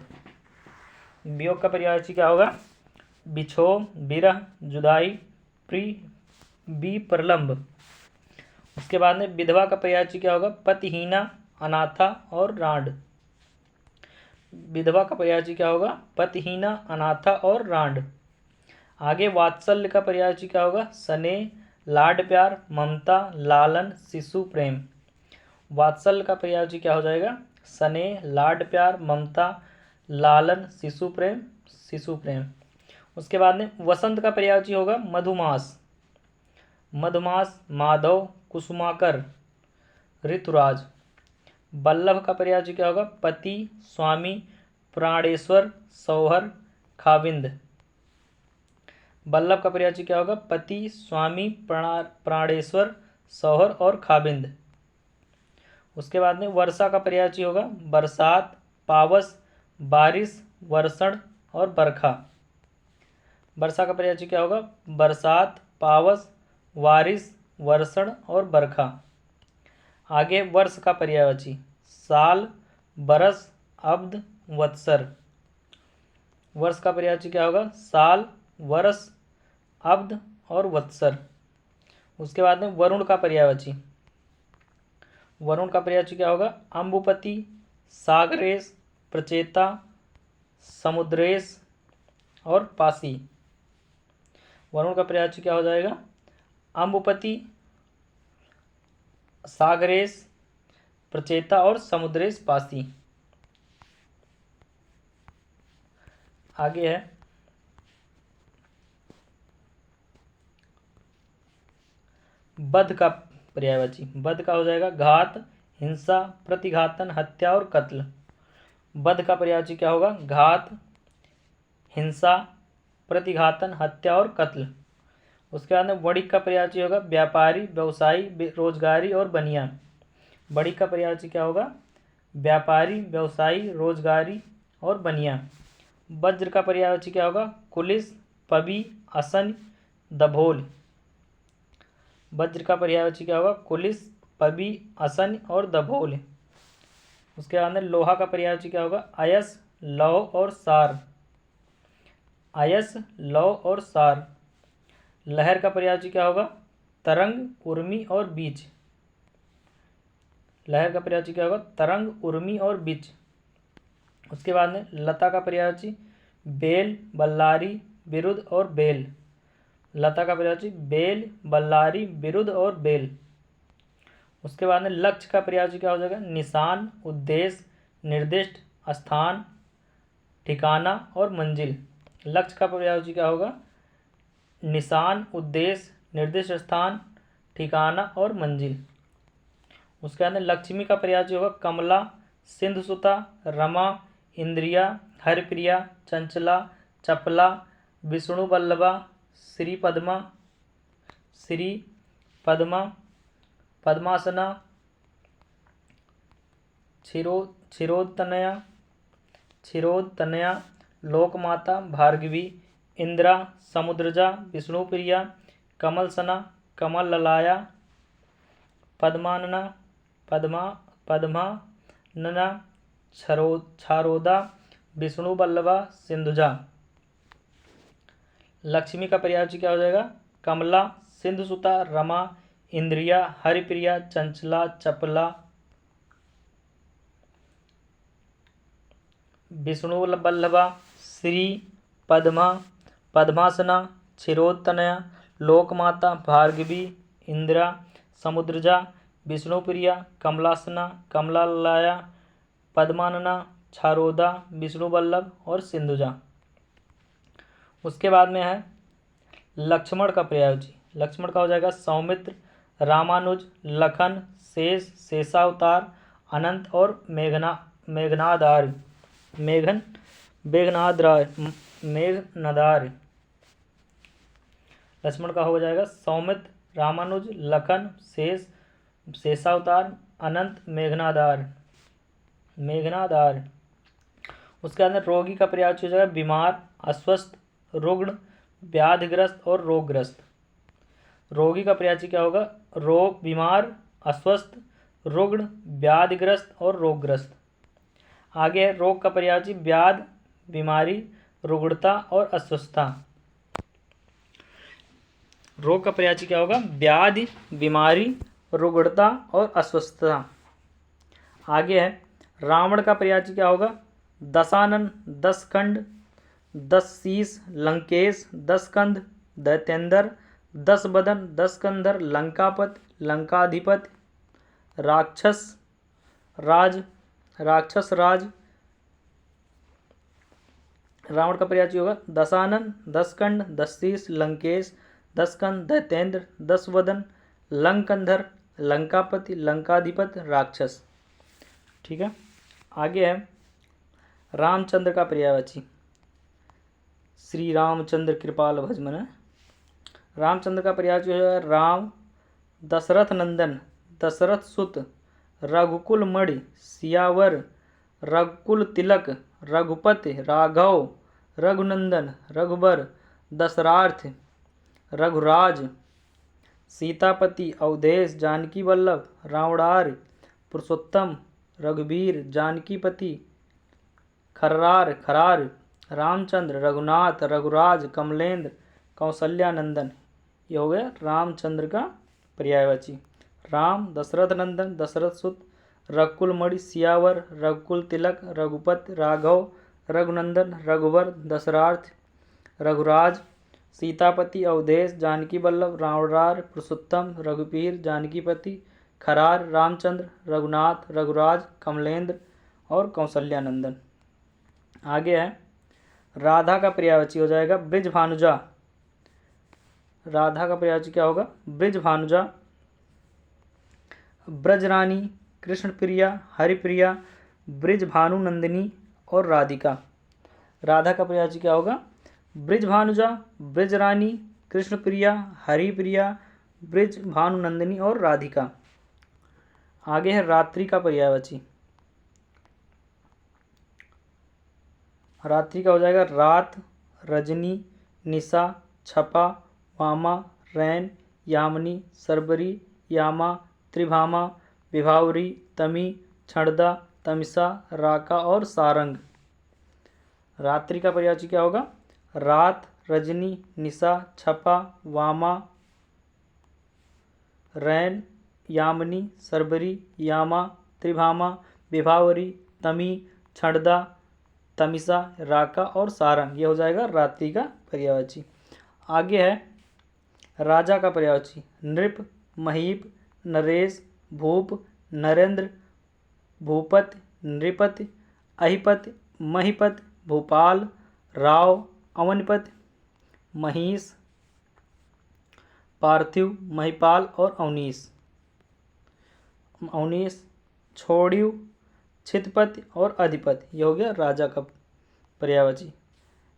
वियोग का पर्यायवाची क्या होगा? बिछोह, विरह, जुदाई, प्रलंब। उसके बाद में विधवा का पर्यायवाची क्या होगा? पतिहीना, अनाथा और रांड। विधवा का पर्यायवाची क्या होगा? पतिहीना, अनाथा और रांड। आगे वात्सल्य का पर्यायवाची क्या होगा? स्नेह, लाड प्यार, ममता, लालन, शिशु प्रेम। वात्सल्य का पर्यायवाची क्या हो जाएगा? स्नेह, लाड प्यार, ममता, लालन, शिशु प्रेम। उसके बाद में वसंत का पर्यायवाची होगा मधुमास, माधव, कुसुमाकर, ऋतुराज। वल्लभ का पर्यायवाची क्या होगा? पति, स्वामी, प्राणेश्वर, सौहर, खाविंद। वल्लभ का पर्यायवाची क्या होगा? पति, स्वामी, प्राणेश्वर, सौहर और खाविंद। उसके बाद में वर्षा का पर्यायवाची होगा बरसात, पावस, बारिश, वर्षण और बरखा। वर्षा का पर्यायवाची क्या होगा? बरसात, पावस, बारिश, वर्षण और बरखा। आगे वर्ष का पर्यायवाची साल, बरस, अब्द, वत्सर। वर्ष का पर्यायवाची क्या होगा? साल, वर्ष, अब्द और वत्सर। उसके बाद में वरुण का पर्यायवाची क्या होगा? अम्बुपति, सागरेश, प्रचेता, समुद्रेश और पासी। वरुण का पर्यायवाची क्या हो जाएगा? अम्बुपति, सागरेश, प्रचेता और समुद्रेश, पासी। आगे है बध का पर्यायवाची। बध का हो जाएगा घात, हिंसा, प्रतिघातन, हत्या और कत्ल। बध का पर्यायवाची क्या होगा? घात, हिंसा, प्रतिघातन, हत्या और कत्ल। उसके बाद में वणिक का पर्यायवाची होगा व्यापारी, व्यवसायी, रोजगारी और बनिया। वणिक का पर्यायवाची क्या होगा? व्यापारी, व्यवसायी, रोजगारी और बनिया। वज्र का पर्यायवाची क्या होगा? कुलिस, पबी, असन, दभोल। वज्र का पर्यायवाची क्या होगा? कुलिस, पबी, असन और दभोल। उसके बाद में लोहा का पर्यायवाची क्या होगा? अयस, लौह और सार। अयस, लौह और सार। लहर का पर्यायवाची क्या होगा? तरंग, उर्मी और बीच। लहर का पर्यायवाची क्या होगा? तरंग, उर्मी और बीच। उसके बाद में लता का पर्यायवाची बेल, बल्लारी, बिरुद और बेल। लता का पर्यायवाची बेल, बल्लारी, बिरुद और बेल। उसके बाद में लक्ष्य का पर्यायवाची क्या हो जाएगा? निशान, उद्देश्य, निर्दिष्ट, स्थान, ठिकाना और मंजिल। लक्ष्य का पर्यायवाची क्या होगा? निशान, उद्देश्य, निर्दिष्ट स्थान, ठिकाना और मंजिल। उसके बाद में लक्ष्मी का पर्यायवाची होगा कमला, सिंधुसुता, रमा, इंद्रिया, हरिप्रिया, चंचला, चपला, विष्णु वल्लभा, श्री पद्मा, पद्मासना, क्षीरोदतनया, लोकमाता, भार्गवी, इंदिरा, समुद्रजा, विष्णुप्रिया, कमलसना, कमलललाया, पद्मानना, क्षारोदा, विष्णुवल्लभा, सिंधुजा। लक्ष्मी का पर्यायवाची क्या हो जाएगा? कमला, सिंधुसुता, रमा, इंद्रिया, हरिप्रिया, चंचला, चपला, विष्णुवल्लभा, श्री, पद्मा, पद्मासना, क्षीरोदतनया, लोकमाता, भार्गवी, इंदिरा, समुद्रजा, विष्णुप्रिया, कमलासना, कमलालया, पद्मानना, क्षारोदा, विष्णुवल्लभ और सिंधुजा। उसके बाद में है लक्ष्मण का पर्यायवाची। लक्ष्मण का हो जाएगा सौमित्र, रामानुज, लखन, शेष, शेषावतार, अनंत और मेघनादार। लक्ष्मण का हो जाएगा सौमित्र, रामानुज, लखन, शेष, शेषावतार, अनंत, मेघनादार। उसके अंदर रोगी का पर्यायवाची हो जाएगा बीमार, अस्वस्थ, रुग्ण, व्याधिग्रस्त और रोगग्रस्त। रोगी का पर्यायवाची क्या होगा? बीमार, अस्वस्थ, रुग्ण, व्याधिग्रस्त और रोगग्रस्त। आगे है रोग का पर्यायवाची व्याध, बीमारी, रुग्णता और अस्वस्थता। रोग का पर्यायवाची क्या होगा? व्याधि, बीमारी, रुग्णता और अस्वस्थता। आगे है रावण का पर्यायवाची क्या होगा? दशानन, दशखंड, 10 शीश, लंकेश, 10 कंध, दैत्येंद्र, 10 बदन, 10 कंधर, लंकापति, लंकाधिपति, राक्षस राज। रावण का पर्यायवाची होगा दशानन, 10 कंड, 10 शीश, लंकेश, 10 कंध, दैत्येंद्र, 10 वदन, लंकंधर, लंकापति, लंकाधिपति, राक्षस। ठीक है। आगे है रामचंद्र का पर्यायवाची। श्री रामचंद्र कृपाल भजमन। रामचंद्र का पर्यायवाची है राम, दशरथ नंदन, दशरथ सुत, रघुकुल मणि, सियावर, रघुकुल तिलक, रघुपति, राघव, रघुनंदन, रघुबर, दशरार्थ, रघुराज, सीतापति, अवधेश, जानकी वल्लभ, रावणार, पुरुषोत्तम, रघुवीर, जानकीपति, खरार, रामचंद्र, रघुनाथ, रघुराज, कमलेंद्र, कौशल्यानंदन। ये हो गया रामचंद्र का पर्यायवाची। राम, दशरथ नंदन, दशरथ सुत, रघुकुल मणि, सियावर, रघुकुल तिलक, रघुपति, राघव, रघुनंदन, रघुवर, दशरथ, रघुराज, सीतापति, अवधेश, जानकी वल्लभ, रावणार, पुरुषोत्तम, रघुवीर, जानकीपति, खरार, रामचंद्र, रघुनाथ, रघुराज, कमलेंद्र और कौशल्यानंदन। आगे है राधा का पर्यायवाची हो जाएगा ब्रिजभानुजा। राधा का पर्यायवाची क्या होगा? ब्रिजभानुजा, ब्रजरानी, कृष्णप्रिया, हरिप्रिया, ब्रिजभानुनंदिनी और राधिका। राधा का पर्यायवाची क्या होगा? ब्रिजभानुजा, ब्रजरानी, कृष्णप्रिया, हरिप्रिया, ब्रिजभानुनंदिनी और राधिका। आगे है रात्रि का पर्यायवाची। रात्रि का हो जाएगा रात, रजनी, निशा, छपा, वामा, रैन, यामिनी, सरबरी, यामा, त्रिभामा, विभावरी, तमी, छड़दा, तमिसा, राका और सारंग। रात्रि का पर्यायवाची क्या होगा? रात, रजनी, निशा, छपा, वामा, रैन, यामिनी, सरबरी, यामा, त्रिभामा, विभावरी, तमी, छड़दा, तमिसा, राका और सारंग, ये हो जाएगा रात्रि का पर्यायवाची। आगे है राजा का पर्यायवाची, नृप, महीप, नरेश, भूप, नरेंद्र, भूपत, नृपत, अहिपत, महिपत, भूपाल, राव, अवनिपत, महिष, पार्थिव, महिपाल और अवनीश। छोड़्यू, छितपत और अधिपत, ये हो गया राजा का पर्यायवाची।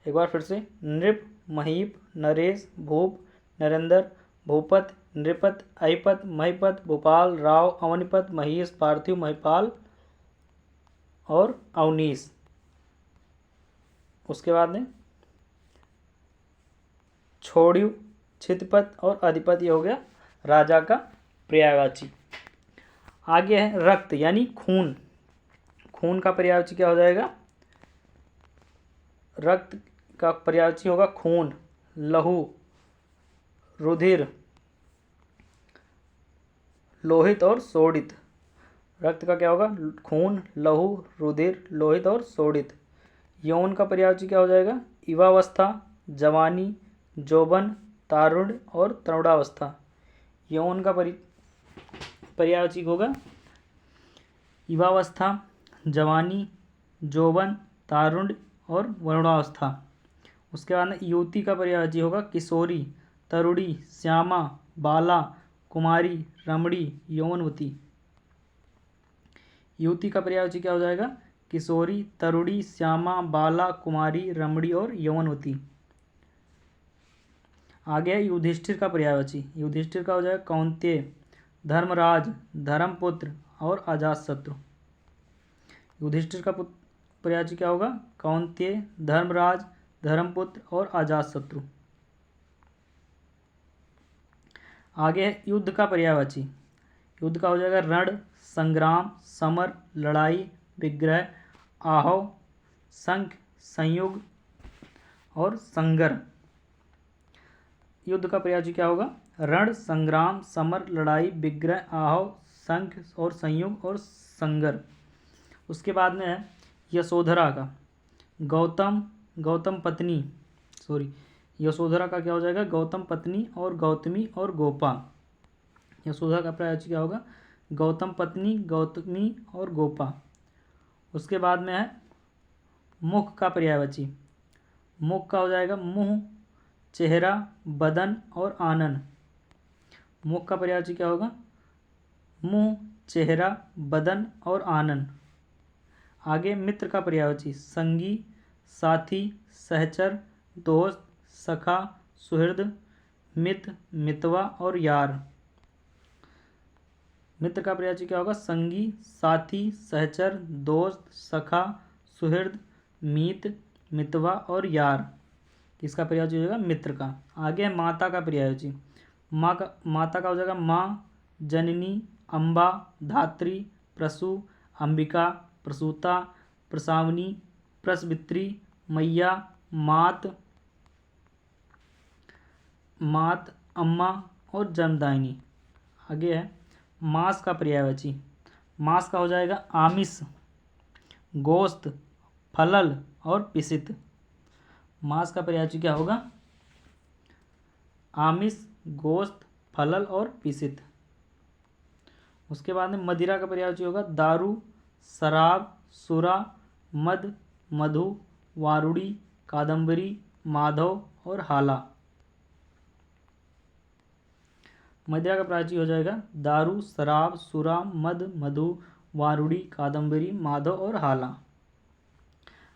एक बार फिर से, नृप, महीप, नरेश, भूप, नरेंद्र, भूपत, नृपत, अहिपत, महिपत, भूपाल, राव, अवनिपत, महिष, पार्थिव, महिपाल और अवनीश। उसके बाद में छोड़्यू, छितपत और अधिपत, ये हो गया राजा का पर्यायवाची। आगे है रक्त यानी खून। खून का पर्यायवाची क्या हो जाएगा? रक्त का पर्यायवाची होगा खून, लहू, रुधिर, लोहित और शोणित। रक्त का क्या होगा? खून, लहू, रुधिर, लोहित और शोणित। यौन का पर्यायवाची क्या हो जाएगा? युवावस्था, जवानी, यौवन, तारुण्य और तरुणावस्था। यौन का पर्यायवाची होगा युवावस्था, जवानी, यौवन, तारुण्य और वरुणावस्था। उसके बाद युवती का पर्यायवाची होगा किशोरी, तरुणी, श्यामा, बाला, कुमारी, रमणी, यौवनवती। युवती का पर्यायवाची क्या हो जाएगा? किशोरी, तरुणी, श्यामा, बाला, कुमारी, रमणी और यौवनवती। आगे है युधिष्ठिर का पर्यायवाची। युधिष्ठिर का हो जाएगा कौंतेय, धर्मराज, धर्मपुत्र और अजातशत्रु। युधिष्ठिर का पर्यायवाची क्या होगा? कौंतेय, धर्मराज, धर्मपुत्र और अजातशत्रु। आगे है युद्ध का पर्यायवाची। युद्ध का हो जाएगा रण, संग्राम, समर, लड़ाई, विग्रह, आहव, संख, संयुग और संगर। युद्ध का पर्यायवाची क्या होगा? रण, संग्राम, समर, लड़ाई, विग्रह, आहव, संख और संयुग और संगर। उसके बाद में है यशोधरा का गौतम पत्नी, यशोधरा का क्या हो जाएगा? गौतम पत्नी और गौतमी और गोपा। यशोधरा का पर्यायवाची क्या होगा? गौतम पत्नी, गौतमी और गोपा। उसके बाद में है मुख का पर्यायवाची। मुख का हो जाएगा मुंह, चेहरा, बदन और आनन। मुख का पर्यायवाची क्या होगा? मुंह, चेहरा, बदन और आनन। आगे मित्र का पर्यायवाची संगी, साथी, सहचर, दोस्त, सखा, सुहृद, मित, मितवा और यार। मित्र का पर्यायवाची क्या होगा? संगी, साथी, सहचर, दोस्त, सखा, सुहृद, मीत, मितवा और यार। किसका पर्यायवाची हो जाएगा? मित्र का। आगे है माता का पर्यायवाची। माता का हो जाएगा माँ, जननी, अम्बा, धात्री, प्रसु, अंबिका, प्रसूता, प्रसावनी, प्रसवित्री, मैया, मात, अम्मा और जन्मदायिनी। आगे है मांस का पर्यायवाची। मांस का हो जाएगा आमिष, गोश्त, फलल और पिसित। मांस का पर्यायवाची क्या होगा? आमिष, गोश्त, फलल और पिसित। उसके बाद में मदिरा का पर्यायवाची होगा दारू, शराब, सुरा, मद, मधु, वारुड़ी, कादम्बरी, माधव और हाला। मदिरा का पर्यायवाची हो जाएगा दारू, शराब, सुरा, मद, मधु, वारुड़ी, कादम्बरी, माधव और हाला।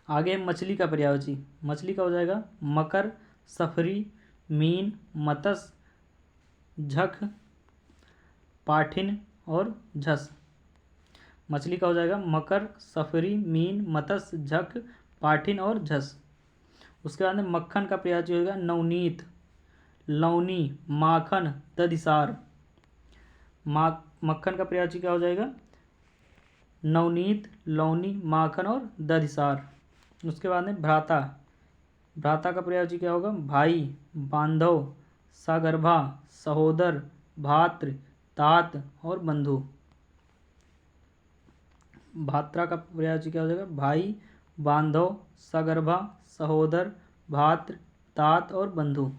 आगे मछली का पर्यायवाची। मछली का हो जाएगा मकर, सफरी, मीन, मतस, झख, पाठिन और झस। मछली का हो जाएगा मकर, सफरी, मीन, मतस, झख, पाठिन और झस। उसके बाद में मक्खन का पर्यायवाची होगा नवनीत, लौनी, माखन, दधिसार। मक्खन का पर्यायवाची क्या हो जाएगा? नवनीत, लौनी, माखन और दधिसार। उसके बाद में भ्राता का पर्यायवाची क्या होगा? भाई, बांधव, सगर्भा, सहोदर, भात्र, तात और बंधु। भात्रा का पर्यायवाची क्या हो जाएगा? भाई, बांधव, सगर्भा, सहोदर, भात्र, तात और बंधु।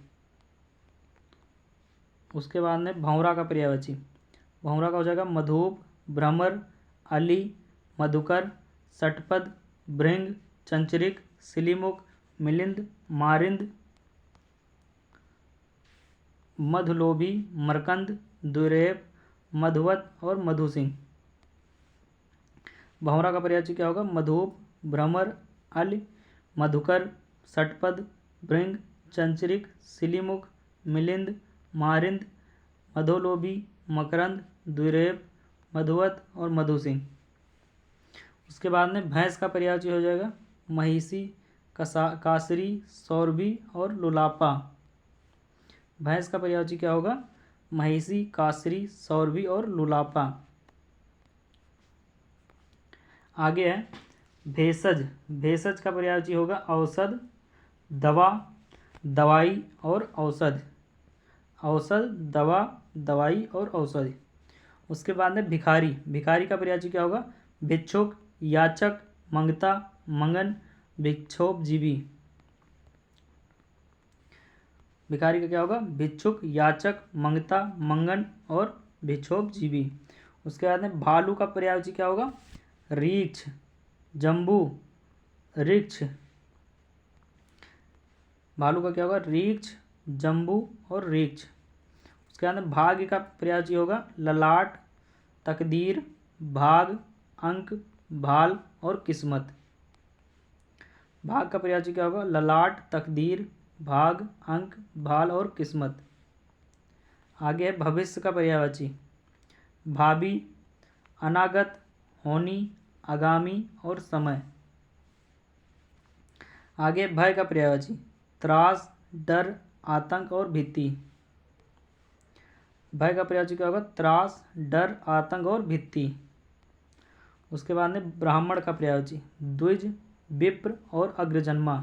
उसके बाद में भंवरा का पर्यायवाची, भंवरा का हो जाएगा मधुप, भ्रमर, अली, मधुकर, षटपद, भृंग, चंचरिक, सिलीमुख, मिलिंद, मारिंद, मधुलोभी, मरकंद, दुर्रेप, मधुवत और मधुसिंह। भंवरा का पर्यायवाची क्या होगा? मधुप, भ्रमर, अल, मधुकर, षटपद, भृंग, चंचरिक, सिलीमुख, मिलिंद, मारिंद, मधुलोभी, मकरंद, द्विरेप, मधुवत और मधुसिंह। उसके बाद में भैंस का पर्यायवाची हो जाएगा महिषी, कासरी, सौरभी और लुलापा। भैंस का पर्यायवाची क्या होगा? महिषी, कासरी, सौरभी और लुलापा। आगे है भेषज। भेषज का पर्यायवाची होगा औषध, दवा, दवाई और औषध। औषध, दवा, दवाई और औषधि। उसके बाद में भिखारी। भिखारी का पर्यायवाची क्या होगा? भिक्षुक, याचक, मंगता, मंगन, भिक्षोपजीवी। भिखारी का क्या होगा? भिक्षुक, याचक, मंगता, मंगन और भिक्षोपजीवी। उसके बाद में भालू का पर्यायवाची क्या होगा? रीछ, जम्बू, ऋक्ष। भालू का क्या होगा? रीछ, जम्बू और ऋक्ष। उसके बाद में भाग्य का पर्यायवाची होगा ललाट, तकदीर, भाग, अंक, भाल और किस्मत। भाग का पर्यायवाची क्या होगा? ललाट, तकदीर, भाग, अंक, भाल और किस्मत। आगे है भविष्य का पर्यायवाची भावी, अनागत, होनी, आगामी और समय। आगे भय का पर्यायवाची त्रास, डर, आतंक और भीति। भय का पर्यायवाची क्या होगा? त्रास, डर, आतंक और भीति। उसके बाद में ब्राह्मण का पर्यायवाची द्विज, विप्र और अग्रजन्मा।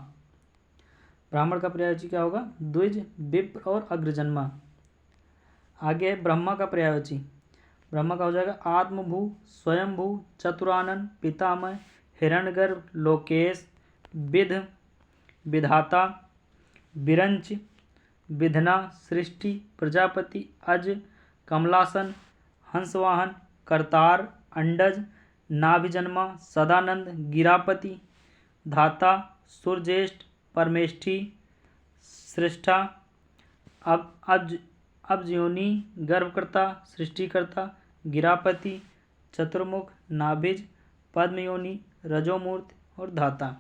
ब्राह्मण का पर्यायवाची क्या होगा? द्विज, विप्र और अग्रजन्मा। आगे ब्रह्मा का पर्यायवाची ब्रह्मा का हो जाएगा आत्मभू, स्वयंभू, चतुरानन, पितामह, हिरण्यगर्भ, लोकेश, विध, विधाता, विरंच, विधना, सृष्टि, प्रजापति, अज, कमलासन, हंसवाहन, करतार, अंडज, नाभिजन्मा, सदानंद, गिरापति, धाता, सुरज्येष्ठ, परमेष्ठी, सृष्टा, अब्जयोनि, गर्भकर्ता, सृष्टिकर्ता, गिरापति, चतुर्मुख, नाभिज, पद्मयोनि, रजोमूर्ति और धाता।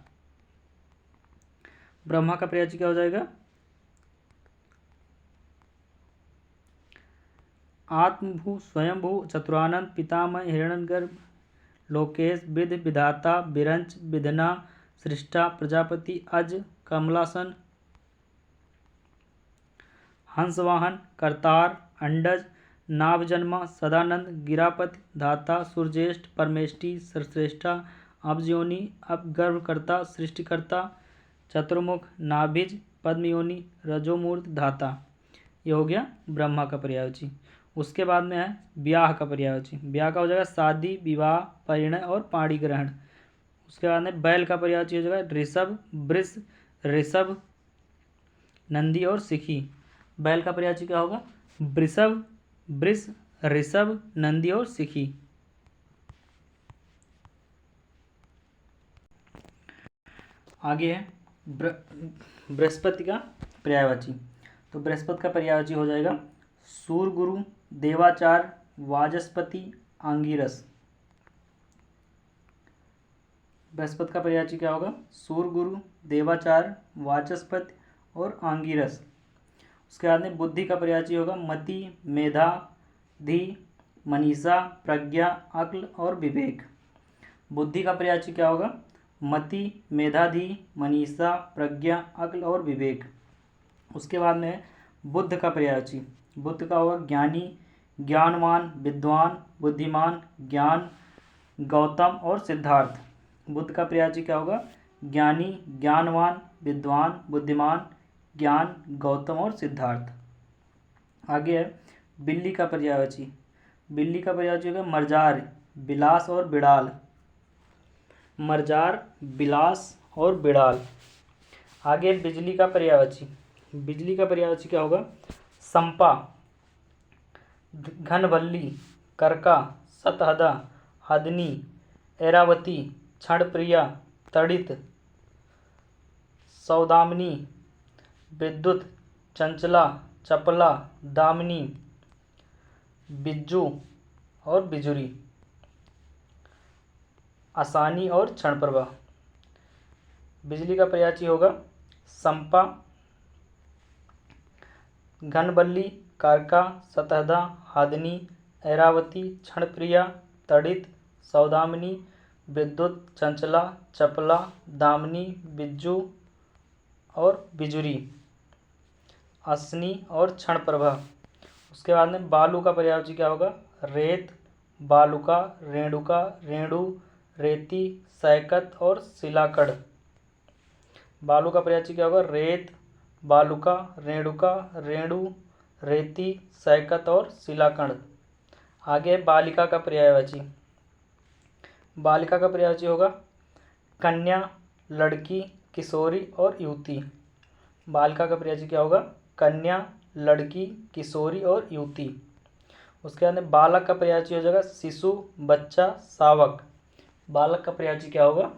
ब्रह्मा का पर्यायवाची क्या हो जाएगा? आत्मभू, स्वयंभू, चतुरानंद, पितामह, हिरण्यगर्भ, लोकेश, विध, विधाता, विरंच, विधना, सृष्टा, प्रजापति, अज, कमलासन, हंसवाहन, करतार, अंडज, नाभजन्मा, सदानंद, गिरापति, धाता, सुरज्येष्ठ, परमेष्ठी, श्रेष्ठा, अब्जयोनि, गर्भकर्ता, सृष्टिकर्ता, चतुर्मुख, नाभिज, पद्मयोनि, रजोमूर्त, धाता। ये हो गया ब्रह्मा का पर्यायवाची। उसके बाद में है ब्याह का पर्यायवाची। ब्याह का हो जाएगा शादी, विवाह, परिणय और पाणी ग्रहण। उसके बाद में बैल का पर्यायवाची हो जाएगा ऋषभ, वृष, ऋषभ, नंदी और सिखी। बैल का पर्यायवाची क्या होगा? वृषभ, वृष, ऋषभ, नंदी और सिखी। आगे है बृहस्पति का पर्यायवाची। तो बृहस्पति का पर्यायवाची हो जाएगा सूर्यगुरु, देवाचार, वाचस्पति, आंगिरस। बृहस्पति का पर्यायवाची क्या होगा? सूर्यगुरु, देवाचार, वाचस्पति और आंगिरस। उसके बाद में बुद्धि का पर्यायवाची होगा मति, मेधा, धी, मनीषा, प्रज्ञा, अक्ल और विवेक। बुद्धि का पर्यायवाची क्या होगा? मति, मेधाधि, मनीषा, प्रज्ञा, अक्ल और विवेक। उसके बाद में बुद्ध का पर्यायवाची बुद्ध का होगा ज्ञानी, ज्ञानवान, विद्वान, बुद्धिमान, ज्ञान, गौतम और सिद्धार्थ। बुद्ध का पर्यायवाची क्या होगा? ज्ञानी, ज्ञानवान, विद्वान, बुद्धिमान, ज्ञान, गौतम और सिद्धार्थ। आगे है बिल्ली का पर्यायवाची। बिल्ली का पर्यायवाची होगा मर्जार, विलास और बिड़ाल। मरजार, बिलास और बिड़ाल। आगे बिजली का पर्यायवाची। बिजली का पर्यायवाची क्या होगा? संपा, घनबल्ली, करका, सतहदा, हदनी, ऐरावती, क्षणप्रिया, तड़ित, सौदामिनी, विद्युत, चंचला, चपला, दामिनी, बिज्जू और बिजुरी, आसानी और क्षणप्रभा। बिजली का पर्यायवाची होगा संपा, घनबल्ली, कारका, सतहदा, हादनी, ऐरावती, क्षणप्रिया, तड़ित, सौदामिनी, विद्युत, चंचला, चपला, दामिनी, बिज्जू और बिजुरी, असनी और क्षणप्रभा। उसके बाद में बालू का पर्यायवाची क्या होगा? रेत, बालुका, रेणुका, रेणु, रेती, सैकत और शिलाकड़। बालू का पर्यायवाची क्या होगा? रेत, बालुका, रेणुका, रेणु, रेती, सैकत और शिलाकड़। आगे बालिका का पर्यायवाची। बालिका का पर्यायवाची होगा कन्या, लड़की, किशोरी और युवती। बालिका का पर्यायवाची क्या होगा? कन्या, लड़की, किशोरी और युवती। उसके बाद में बालक का पर्यायवाची हो जाएगा शिशु, बच्चा, शावक। बालक का पर्यायवाची क्या होगा?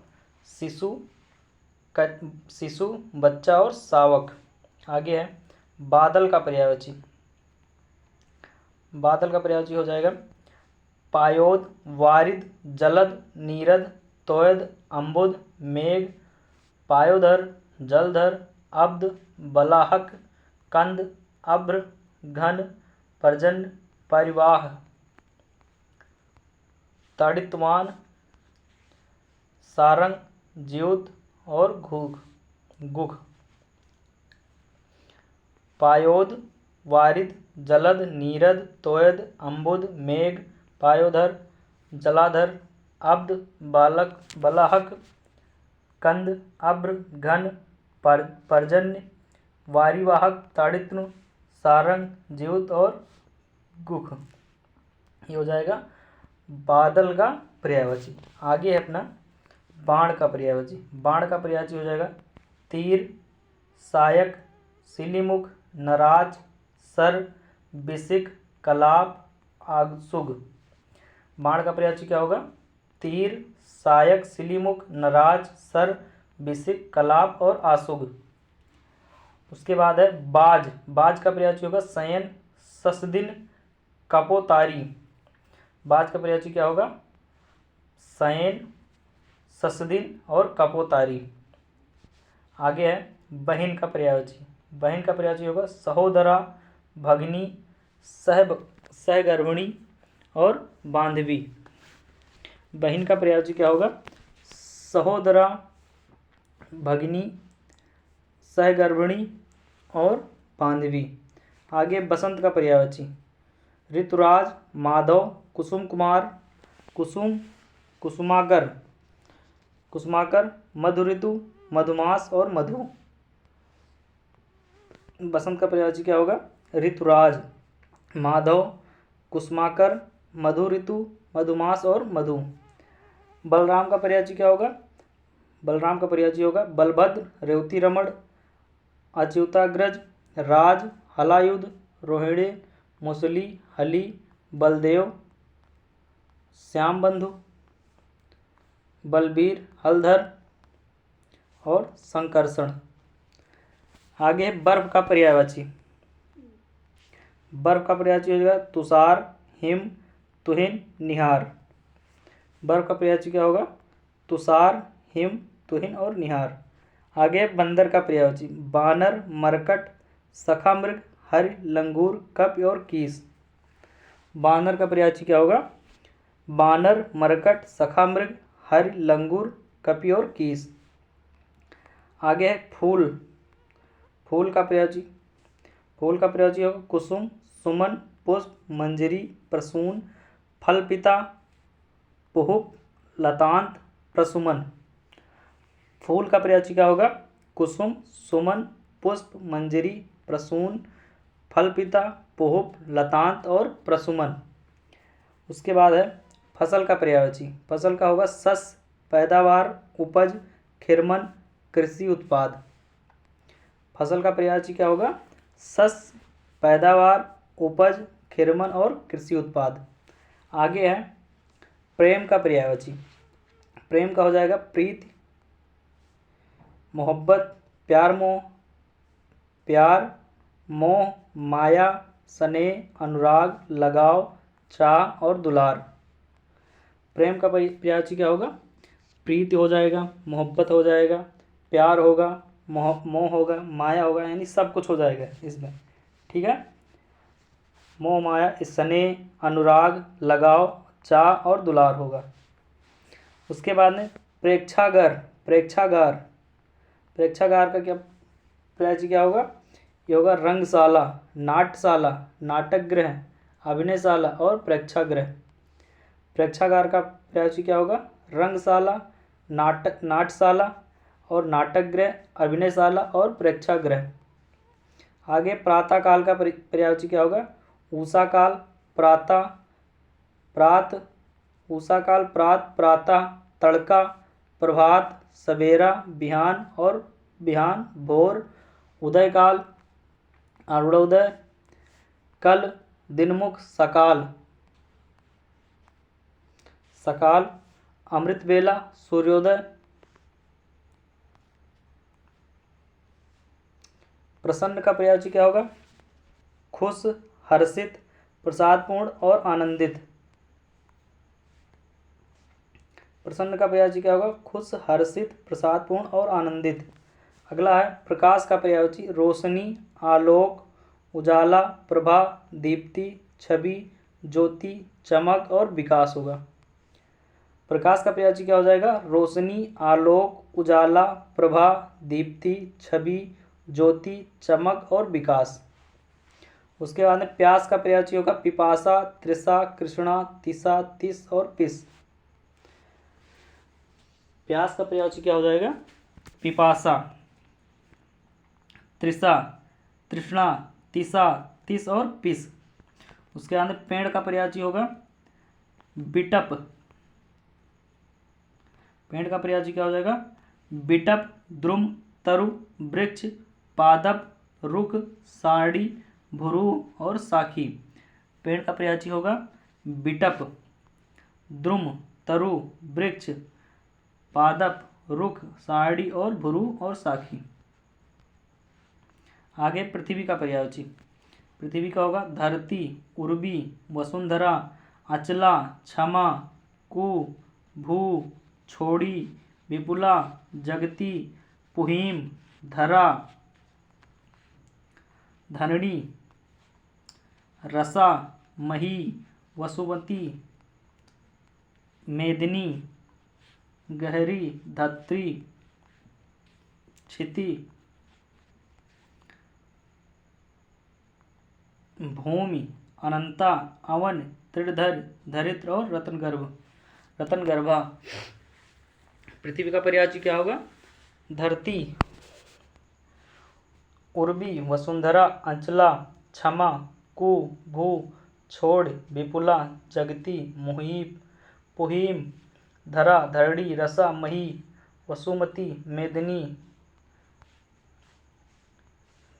शिशु, बच्चा और शावक। आगे है बादल का पर्यायवाची। बादल का पर्यायवाची हो जाएगा पायोद, वारिद, जलद, नीरद, तोयद, अम्बुद, मेघ, पायोधर, जलधर, अब्द, बलाहक, कंद, अभ्र, घन, पर्जन्य, परिवाह, तड़ितवान, सारंग, ज्योत और गुख। पायोद, वारिद, जलद, नीरद, तोयद, अम्बुद, मेघ, पायोधर, जलाधर, अब्द, बालक, बलाहक, कंद, अभ्र, घन, पर्जन्य, वारिवाहक, ताड़ित्नु, सारंग, ज्योत और गुख। ये हो जाएगा बादल का पर्यायवाची। आगे है अपना बाण का पर्यायवाची। बाण का पर्यायवाची हो जाएगा तीर, सायक, सिलीमुख, नराज, सर, बिसिक, कलाप, आगसुग। बाण का पर्यायवाची क्या होगा? तीर, सायक, सिलीमुख, नराज, सर, बिसिक, कलाप और आसुग। उसके बाद है बाज। बाज का पर्यायवाची होगा शयन, ससदिन, कपोतारी। बाज का पर्यायवाची क्या होगा? शयन, ससदिन और कपोतारी। आगे है बहिन का पर्यायवाची। बहिन का पर्यायवाची होगा सहोदरा, भगिनी, सहगर्भिणी और बांधवी। बहिन का पर्यायवाची क्या होगा? सहोदरा, भगिनी, सहगर्भिणी और बांधवी। आगे बसंत का पर्यायवाची ऋतुराज, माधव, कुसुम कुमार, कुसुम, कुसुमाकर, कुसुमाकर, मधु ऋतु, मधुमास और मधु। बसंत का पर्यायवाची क्या होगा? ऋतुराज, माधव, कुसुमाकर, मधु ऋतु, मधुमास और मधु। बलराम का पर्यायवाची क्या होगा? बलराम का पर्यायवाची होगा बलभद्र, रेवती रमण, अच्युताग्रज, राज, हलायुध, रोहिणी, मुसली, हली, बलदेव, श्याम बंधु, बलबीर, हलधर और संकर्षण। आगे बर्फ का पर्यायवाची। बर्फ का पर्यायवाची हो जाएगा तुषार, हिम, तुहिन, निहार। बर्फ का पर्यायवाची क्या होगा? तुषार, हिम, तुहिन और निहार। आगे बंदर का पर्यायवाची बानर, मरकट, सखामृग, हरि, लंगूर, कपि और कीस। बानर का पर्यायवाची क्या होगा? बानर, मरकट, सखामृग, हरि, लंगूर, कपि और कीस। आगे है फूल। फूल का पर्यायवाची होगा कुसुम, सुमन, पुष्प, मंजरी, प्रसून, फलपिता, पुहुप, लतांत, प्रसुमन। फूल का पर्यायवाची क्या होगा? कुसुम, सुमन, पुष्प, मंजरी, प्रसून, फलपिता, पुहुप, लतांत और प्रसुमन। उसके बाद है फसल का पर्यायवाची। फसल का होगा सस, पैदावार, उपज, खिरमन, कृषि उत्पाद। फसल का पर्यायवाची क्या होगा? शस्य, पैदावार, उपज, खिरमन और कृषि उत्पाद। आगे है प्रेम का पर्यायवाची। प्रेम का हो जाएगा प्रीति, मोहब्बत, प्यार मोह, प्यार, मोह, माया, स्नेह, अनुराग, लगाव, चाह और दुलार। प्रेम का पर्यायवाची क्या होगा? प्रीति हो जाएगा, मोहब्बत हो जाएगा, प्यार होगा, मोह होगा, माया होगा, यानी सब कुछ हो जाएगा इसमें। ठीक है, मोह, माया, स्नेह, अनुराग, लगाव, चाह और दुलार होगा। उसके बाद में प्रेक्षागार। प्रेक्षागार का क्या पर्यायवाची क्या होगा? ये होगा रंगशाला, नाट्यशाला, नाटकगृह, अभिनयशाला और प्रेक्षागृह। प्रेक्षागार का पर्यायवाची क्या होगा? रंगशाला, नाट्यशाला और नाटकगृह, अभिनयशाला और प्रेक्षागृह। आगे प्रातः काल का पर्यायवाची क्या होगा? उषा काल, प्रातः, प्रात, उषा काल, प्रातः, तड़का, प्रभात, सवेरा, बिहान और बिहान, भोर, उदय काल, अरुणोदय, कल, दिनमुख, सकाल, अमृत बेला, सूर्योदय। प्रसन्न का पर्यायवाची क्या होगा? खुश, हर्षित, प्रसादपूर्ण और आनंदित। प्रसन्न का पर्यायवाची क्या होगा? खुश, हर्षित, प्रसादपूर्ण और आनंदित। अगला है प्रकाश का पर्यायवाची। रोशनी, आलोक, उजाला, प्रभा, दीप्ति, छवि, ज्योति, चमक और विकास होगा। प्रकाश का पर्यायवाची क्या हो जाएगा? रोशनी, आलोक, उजाला, प्रभा, दीप्ति, छवि, ज्योति, चमक और विकास। उसके बाद में प्यास का पर्यायवाची होगा पिपासा, तृषा, कृष्णा, तिसा, तिस और पिस। प्यास का पर्यायवाची क्या हो जाएगा? पिपासा, तृषा, तृष्णा, तिसा, तिस और पिस। उसके बाद में पेड़ का पर्यायवाची होगा बिटप। पेड़ का पर्यायवाची क्या हो जाएगा? बिटप, द्रुम, तरु, वृक्ष, पादप, रुख, साड़ी, भुरू और साखी। पेड़ का पर्यायवाची होगा बिटप, द्रुम, तरु, वृक्ष, पादप, रुख, साड़ी और भुरू और साखी। आगे पृथ्वी का पर्यायवाची। पृथ्वी का होगा धरती, उर्वी, वसुंधरा, अचला, क्षमा, कु, भू, छोड़ी, विपुला, जगती, पुहीम, धरा, धनड़ी, रसा, मही, वसुमती, मेदिनी, गहरी, धत्री, क्षिति, भूमि, अनंता, अवन, त्रिधर, धरित्र और रत्नगर्भा। पृथ्वी का पर्यायवाची क्या होगा? धरती, उर्वी, वसुंधरा, अंचला, क्षमा, कु, भू, छोड़, विपुला, जगती, मुहीप, पुहीम, धरा, धरणी, रसा, मही, वसुमती, मेदिनी,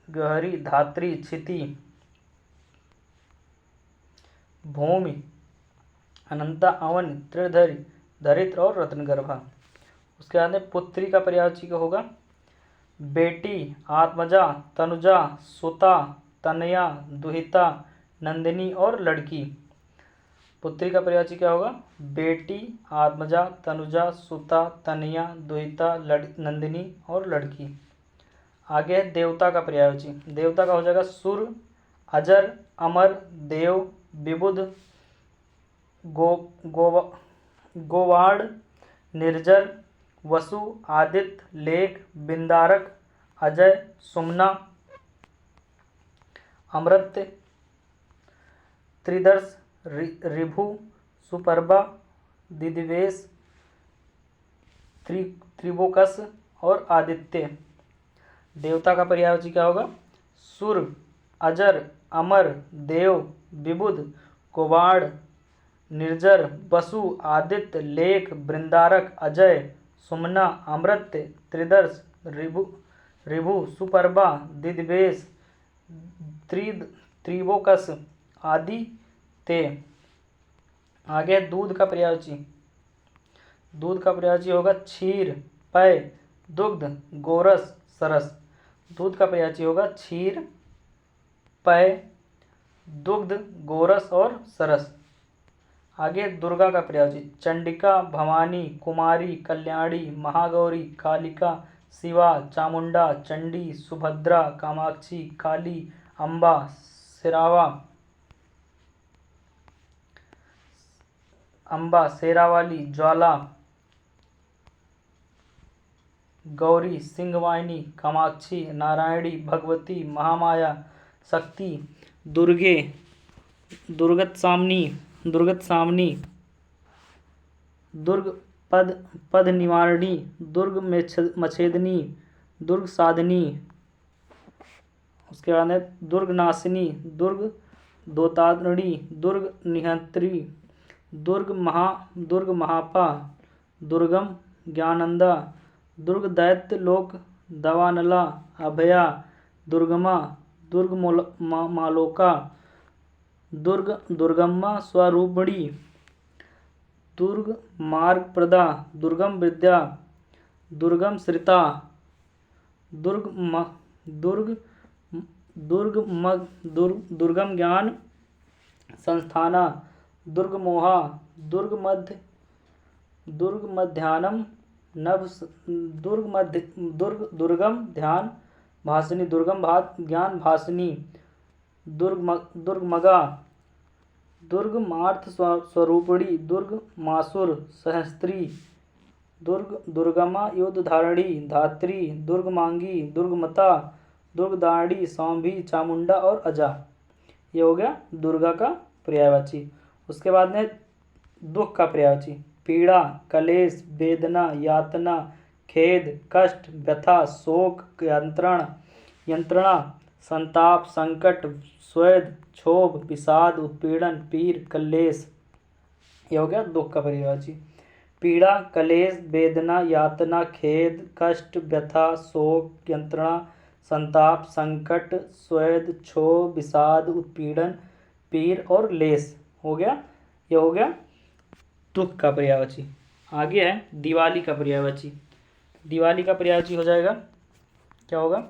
गहरी, धात्री, क्षिति, भूमि, अनंता, अवन, त्रिधर, धरित्र और रत्नगर्भा। उसके बाद में पुत्री का पर्यायवाची क्या होगा? बेटी, आत्मजा, तनुजा, सुता, तनया, दुहिता, नंदिनी और लड़की। पुत्री का पर्यायवाची क्या होगा? बेटी, आत्मजा, तनुजा, सुता, तनया, दुहिता, नंदिनी और लड़की। आगे है देवता का पर्यायवाची। देवता का हो जाएगा सुर, अजर, अमर, देव, विबुध, गोवाड़, निर्जर, वसु, आदित्य, लेख, बिंदारक, अजय, सुमना, अमृत, त्रिदर्श, ऋभु, सुपर्बा, दिदिवेश, त्रिबोकस और आदित्य। देवता का पर्यायवाची क्या होगा? सुर, अजर, अमर, देव, विबुध, गोवाड़, निर्जर, वसु, आदित्य, लेख, बृंदारक, अजय, सुमना, अमृत, त्रिदर्श, ऋभु, सुपर्बा, दिदवेश, त्रिवोकस आदि ते। आगे दूध का पर्यायवाची। दूध का पर्यायवाची होगा क्षीर, पय, दुग्ध, गोरस, सरस। दूध का पर्यायवाची होगा क्षीर, पय, दुग्ध, गोरस और सरस। आगे दुर्गा का पर्यायवाची। चंडिका, भवानी, कुमारी, कल्याणी, महागौरी, कालिका, शिवा, चामुंडा, चंडी, सुभद्रा, कामाक्षी, काली, अम्बा, शेरावाली, ज्वाला, गौरी, सिंहवाहिनी, कामाक्षी, नारायणी, भगवती, महामाया, शक्ति, दुर्गे, दुर्गत सामनी, दुर्ग पद निवारणी, दुर्ग मछेदनी, दुर्ग साधनी। उसके बाद है दुर्ग नाशिनी, दुर्ग दोतारणी, दुर्ग निहंत्री, दुर्ग महापा, दुर्गम ज्ञानंदा, दुर्ग दैत्य लोक दवानला, अभया, दुर्गमा, दुर्ग मालोका, दुर्गम्मा स्वरूपणी, दुर्ग मार्गप्रदा, दुर्गम विद्या, दुर्गम श्रिता, दुर्गम ज्ञान संस्थाना, दुर्ग मोहा, दुर्ग मध्यान्हम नभ, दुर्गम ध्यान भासिनी, दुर्गम ज्ञान भासिनी, दुर्गमगा, दुर्ग मार्थ स्वरूपणी, दुर्ग मासुर सहस्त्री, दुर्गमा युद्ध धारणी, धात्री, दुर्ग मांगी, दुर्गमता, दुर्गदाड़ी, सौंभी, चामुंडा और अजा। ये हो गया दुर्गा का पर्यायवाची। उसके बाद में दुख का पर्यायवाची। पीड़ा, कलेश, वेदना, यातना, खेद, कष्ट, व्यथा, शोक, यंत्रणा, संताप, संकट, स्वेद, क्षोभ, विषाद, उत्पीड़न, पीर, कलेश। ये हो गया दुख का पर्यायवाची। पीड़ा, कलेश, वेदना, यातना, खेद, कष्ट, व्यथा, शोक, यंत्रणा, संताप, संकट, स्वेद, क्षोभ, विषाद, उत्पीड़न, पीर और लेस। हो गया, ये हो गया दुख का पर्यायवाची। आगे है दिवाली का पर्यायवाची। दिवाली का पर्यायवाची हो जाएगा, क्या होगा?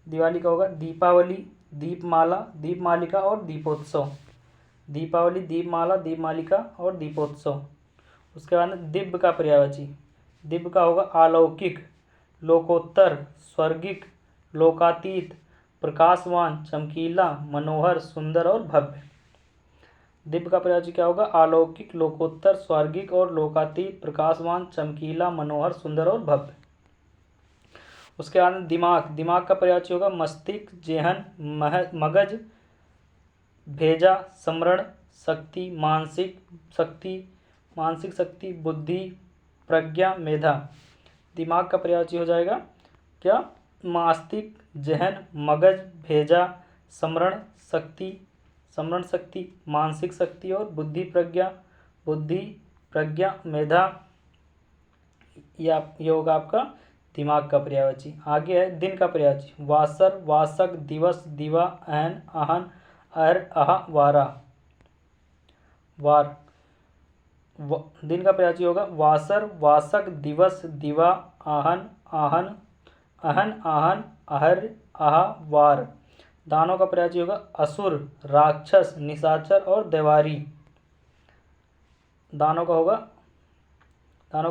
दिवाली का होगा दीपावली, दीपमाला, दीपमालिका और दीपोत्सव। दीपावली, दीपमाला, दीपमालिका और दीपोत्सव। उसके बाद दिव्य का पर्यायवाची। दिव्य का होगा अलौकिक, लोकोत्तर, स्वर्गिक, लोकातीत, प्रकाशवान, चमकीला, मनोहर, सुंदर और भव्य। दिव्य का पर्यायवाची क्या होगा? अलौकिक, लोकोत्तर, स्वर्गिक और लोकातीत, प्रकाशवान, चमकीला, मनोहर, सुंदर और भव्य। उसके बाद दिमाग। दिमाग का पर्यायवाची होगा मस्तिष्क, जेहन, मगज, भेजा, स्मरण शक्ति, मानसिक शक्ति, बुद्धि, प्रज्ञा, मेधा। दिमाग का पर्यायवाची हो जाएगा क्या? मस्तिष्क, जेहन, मगज, भेजा, स्मरण शक्ति, मानसिक शक्ति और बुद्धि, प्रज्ञा, मेधा। ये होगा आपका दिमाग का पर्यायवाची। आगे है दिन का पर्यायवाची। वासर, वासक, दिवस, दिवा, अहन, आहन, अर, अह, वारा, वार। दिन का पर्यायवाची होगा वासर, वासक, दिवस, दिवा, आहन, आहन, अहर, आह, वार। दानों का पर्यायवाची होगा असुर, राक्षस, निशाचर और देवारी। दानों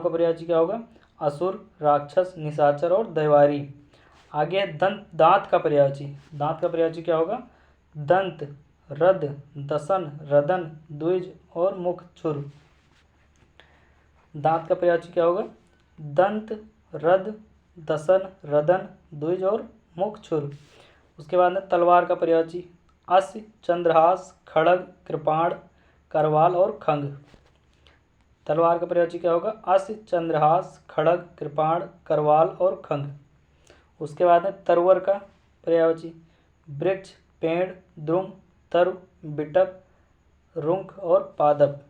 का पर्यायवाची क्या होगा? असुर, राक्षस, निशाचर और देवारी। आगे दांत का पर्यायवाची। दांत का पर्यायवाची क्या होगा? दंत, रद, दसन, रदन, द्विज और मुख, छुर। दांत का पर्यायवाची क्या होगा? दंत, रद, दसन, रदन, द्विज और मुख, छुर। उसके बाद में तलवार का पर्यायवाची। अस्य, चंद्रहास, खड़ग, कृपाण, करवाल और खंग। तलवार का पर्यायवाची क्या होगा? अस्य, चंद्रहास, खड़ग, कृपाण, करवाल और खंग। उसके बाद में तरुवर का पर्यायवाची। वृक्ष, पेड़, द्रुम, तरु, बिटप, रुंख और पादप।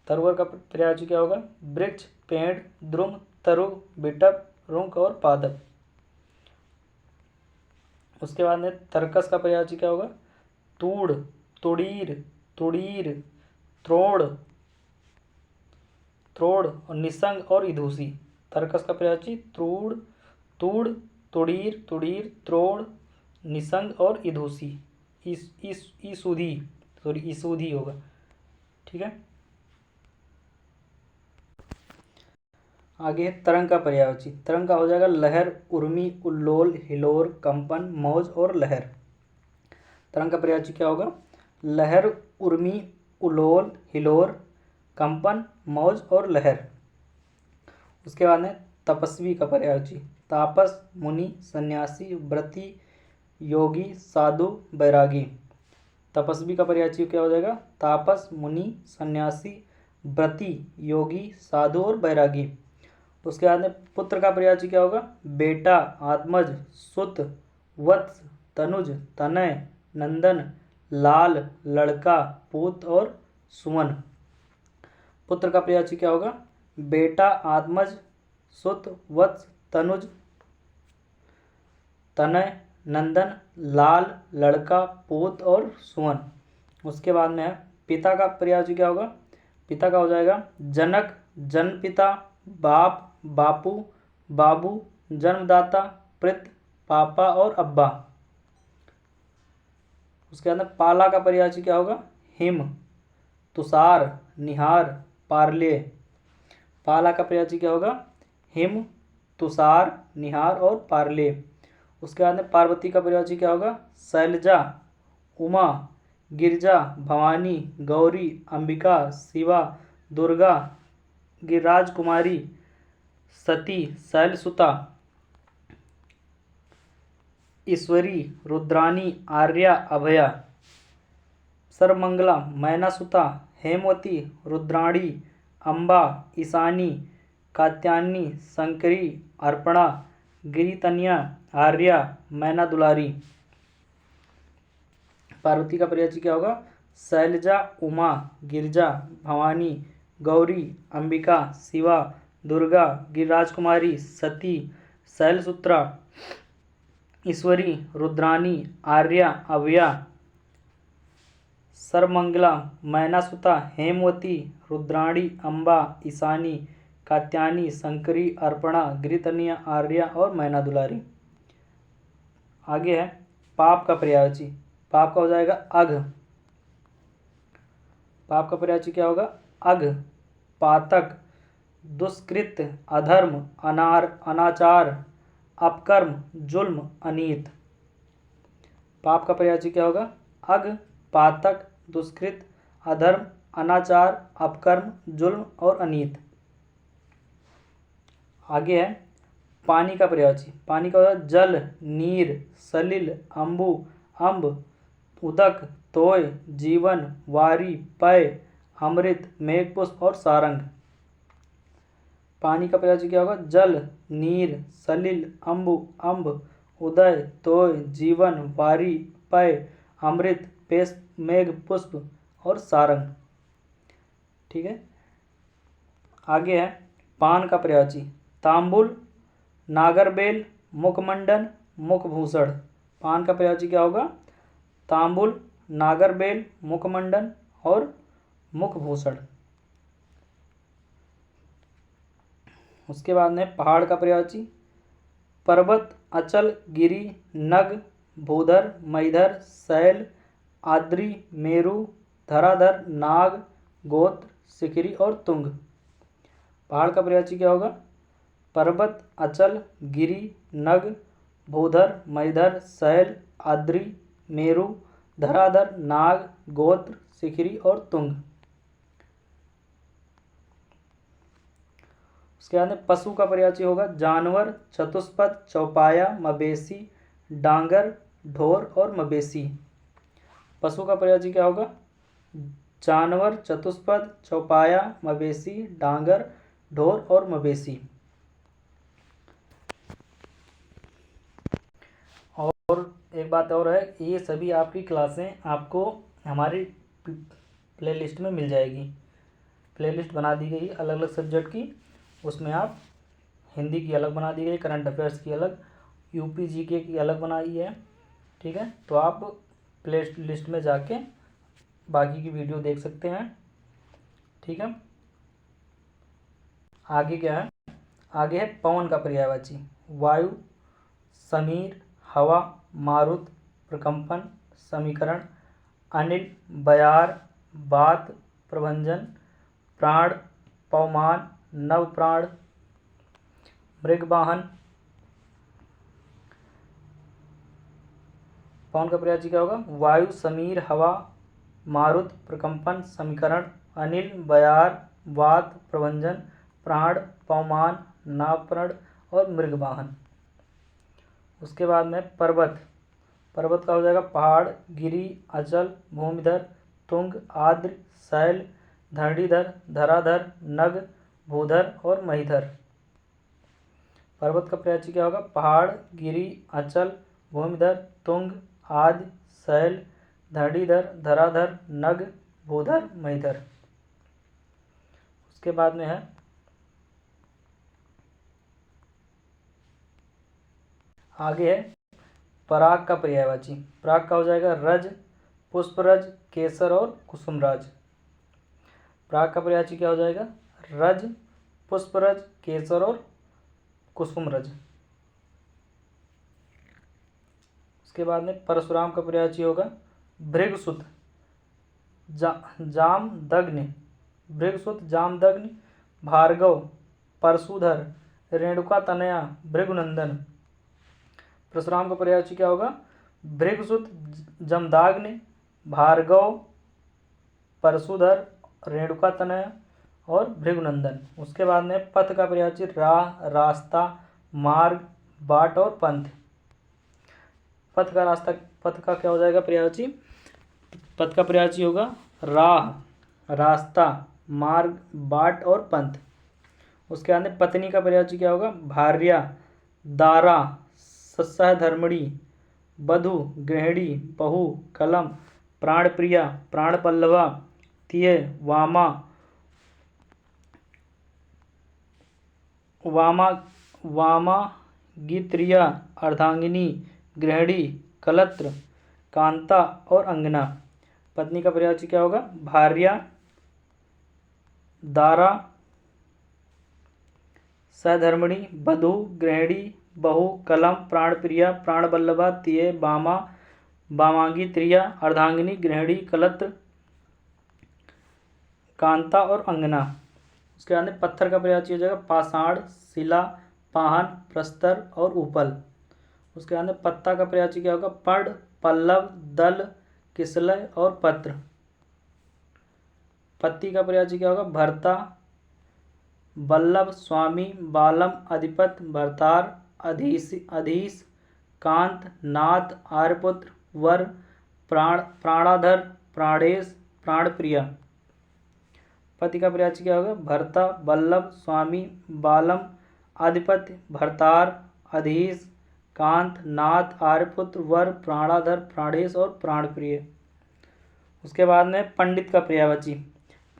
तरुवर का पर्यायवाची क्या होगा? वृक्ष, पेड़, द्रुम, तरु, बिटप, रुंक और पादप। उसके बाद में तर्कस का पर्यायवाची क्या होगा? तूड़, तुड़ीर, तुड़ीर, त्रोड़, त्रोड़ और निसंग और इधूसी। तर्कस का पर्यायवाची तूड़, तूड़, तुड़ीर, तुड़ीर, त्रोड़, निसंग और इधूसी। ईसुधी ईसुधी होगा। ठीक है। आगे तरंग का पर्यायवाची। तरंग का हो जाएगा लहर, उर्मी, उल्लोल, हिलोर, कंपन, मौज और लहर। तरंग का पर्यायवाची क्या होगा? लहर, उर्मी, उल्लोल, हिलोर, कंपन, मौज और लहर। उसके बाद में तपस्वी का पर्यायवाची। तापस, मुनि, सन्यासी, व्रती, योगी, साधु, बैरागी। तपस्वी का पर्यायवाची क्या हो जाएगा? तापस, मुनि, सन्यासी, व्रती, योगी, साधु और बैरागी। उसके बाद में पुत्र का पर्यायवाची क्या होगा? बेटा, आत्मज, सुत, वत्स, तनुज, तनय, नंदन, लाल, लड़का, पूत और सुमन। पुत्र का पर्यायवाची क्या होगा? बेटा, आत्मज, सुत, वत्स, तनुज, तनय, नंदन, लाल, लड़का, पूत और सुमन। उसके बाद में है पिता का पर्यायवाची क्या होगा? पिता का हो जाएगा जनक, जन्मपिता, बाप, बापू, बाबू, जन्मदाता, पितृ, पापा और अब्बा। उसके अंदर पाला का पर्यायवाची क्या होगा? हिम, तुषार, निहार, पार्ले। पाला का पर्यायवाची क्या होगा? हिम, तुषार, निहार और पार्ले। उसके बाद में पार्वती का पर्यायवाची क्या होगा? शैलजा, उमा, गिरजा, भवानी, गौरी, अंबिका, शिवा, दुर्गा, गिरिराज कुमारी, सती, शैलसुता, ईश्वरी, रुद्रानी, आर्या, अभया। सर्वमंगला, मैनासुता, हेमवती, रुद्राणी, अम्बा, ईशानी, कात्यायनी, शंकरी, अर्पणा, गिरितनिया, आर्या, मैना दुलारी। पार्वती का पर्यायवाची क्या होगा? शैलजा, उमा, गिरजा, भवानी, गौरी, अंबिका, शिवा, दुर्गा, गिरिराजकुमारी, सती, शैलसुत्रा, ईश्वरी, रुद्रानी, आर्या, अभया। सर्वमंगला, मैनासुता, हेमवती, रुद्राणी, अम्बा, ईशानी, कात्यायनी, शंकरी, अर्पणा, गिरितनिया, आर्या और मैना दुलारी। आगे है पाप का पर्यायवाची। पाप का हो जाएगा अघ। पाप का पर्यायवाची क्या होगा? अघ, पातक, दुष्कृत, अधर्म, अनाचार, अपकर्म, जुल्म, अनीत। पाप का पर्यायवाची क्या होगा? अघ, पातक, दुष्कृत, अधर्म, अनाचार, अपकर्म, जुल्म और अनीत। आगे है पानी का पर्यायवाची। पानी का होगा जल, नीर, सलिल, अम्बु, अम्ब, उदक, तोय, जीवन, वारी, पय, अमृत, मेघपुष्प और सारंग। पानी का पर्यायवाची क्या होगा? जल, नीर, सलिल, अम्बु, अम्ब, उदय, तोय, जीवन, वारी, पय, अमृत, मेघ, पुष्प और सारंग। ठीक है। आगे है पान का पर्यायवाची। तांबुल, नागरबेल, मुखमंडन, मुखभूषण। पान का पर्यायवाची क्या होगा? तांबुल, नागरबेल, मुखमंडन और मुखभूषण। उसके बाद में पहाड़ का पर्यायवाची। पर्वत, अचल, गिरि, नग, भूधर, महीधर, शैल, आद्री, मेरु, धराधर, नाग, गोत्र, शिखरी और तुंग। पहाड़ का पर्यायवाची क्या होगा? पर्वत, अचल, गिरि, नग, भूधर, महीधर, शैल, आद्री, मेरु, धराधर, नाग, गोत्र, शिखरी और तुंग। उसके बाद में पशु का पर्यायवाची होगा जानवर, चतुष्पद, चौपाया, मवेशी, डांगर, ढोर और मवेशी। पशु का पर्यायवाची क्या होगा? जानवर, चतुष्पद, चौपाया, मवेशी, डांगर, ढोर और मवेशी। और एक बात और है, ये सभी आपकी क्लासें आपको हमारी प्लेलिस्ट में मिल जाएगी। प्लेलिस्ट बना दी गई अलग अलग सब्जेक्ट की। उसमें आप हिंदी की अलग बना दी गई, करंट अफेयर्स की अलग, यूपी जीके की अलग बनाई है। ठीक है, तो आप प्ले लिस्ट में जाके बाकी की वीडियो देख सकते हैं। ठीक है, आगे क्या है? आगे है पवन का पर्यायवाची। वायु, समीर, हवा, मारुत, प्रकंपन, समीकरण, अनिल, बयार, बात, प्रभंजन, प्राण, पवमान, नवप्राण, मृगवाहन। पवन का पर्यायवाची क्या होगा? वायु, समीर, हवा, मारुत, प्रकंपन, समीकरण, अनिल, बयार, वात, प्रभंजन, प्राण, पवमान, नावप्रण और मृगवाहन। उसके बाद में पर्वत। पर्वत का हो जाएगा पहाड़, गिरि, अचल, भूमिधर, तुंग, आद्र, शैल, धरणीधर, धराधर, नग, भूधर और महीधर। पर्वत का पर्यायवाची क्या होगा? पहाड़, गिरि, अचल, भूमिधर, तुंग, आद्र, शैल, धरणीधर, धराधर, नग, भूधर, महीधर। उसके बाद में है आगे है पराग का पर्यायवाची। पराग का हो जाएगा रज, पुष्परज, केसर और कुसुमराज। पराग का पर्यायवाची क्या हो जाएगा? रज, पुष्परज, केसर और कुसुमरज। उसके बाद में परशुराम का पर्यायवाची होगा भृगुसुत, जामदग्नि, भृगुसुत, जामदग्नि, भार्गव, परशुधर, रेणुका तनया, भृगुनंदन। परशुराम का पर्यायवाची क्या होगा? भृगुसुत, जमदाग्नि, भार्गव, परशुधर, रेणुका तनया और भृगुनंदन। उसके बाद में पथ का पर्यायवाची राह, रास्ता, मार्ग, बाट और पंथ। पथ का क्या हो जाएगा पर्यायवाची? पथ का पर्यायवाची होगा राह, रास्ता, मार्ग, बाट और पंथ। उसके बाद में पत्नी का पर्यायवाची क्या होगा? भार्या, दारा, सहधर्मिणी, बधू, गृहिणी, बहू, कलम, प्राणप्रिया, प्राणपल्लवा, तिय, वामा, वामागित्रिया, अर्धांगिनी, गृहिणी, कलत्र, कांता और अंगना। पत्नी का पर्यायवाची क्या होगा? भार्या, दारा, सहधर्मिणी, बधू, गृहिणी, बहू, कलम, प्राणप्रिया, प्राणवल्लभा, तिय, वामा, वामांगित्रिया, अर्धांगिनी, गृहिणी, कलत्र, कांता और अंगना। उसके बाद में पत्थर का पर्यायवाची हो जाएगा पाषाण, शिला, पाहन, प्रस्तर और उपल। उसके बाद में पत्ता का पर्यायवाची क्या होगा? पर्ण, पल्लव, दल, किसलय और पत्र। पत्ती का पर्यायवाची क्या होगा? भर्ता, बल्लभ, स्वामी, बालम, अधिपत, भर्तार, अधीश, कांत, नाथ, आर्यपुत्र, वर, प्राणाधर, प्राणेश, प्राणप्रिया। पति का पर्यायवाची क्या होगा? भर्ता, बल्लभ, स्वामी, बालम, अधिपति, भर्तार, अधीश, कांत, नाथ, आर्यपुत्र, वर, प्राणाधर, प्राणेश और प्राणप्रिय। उसके बाद में पंडित का पर्यायवाची।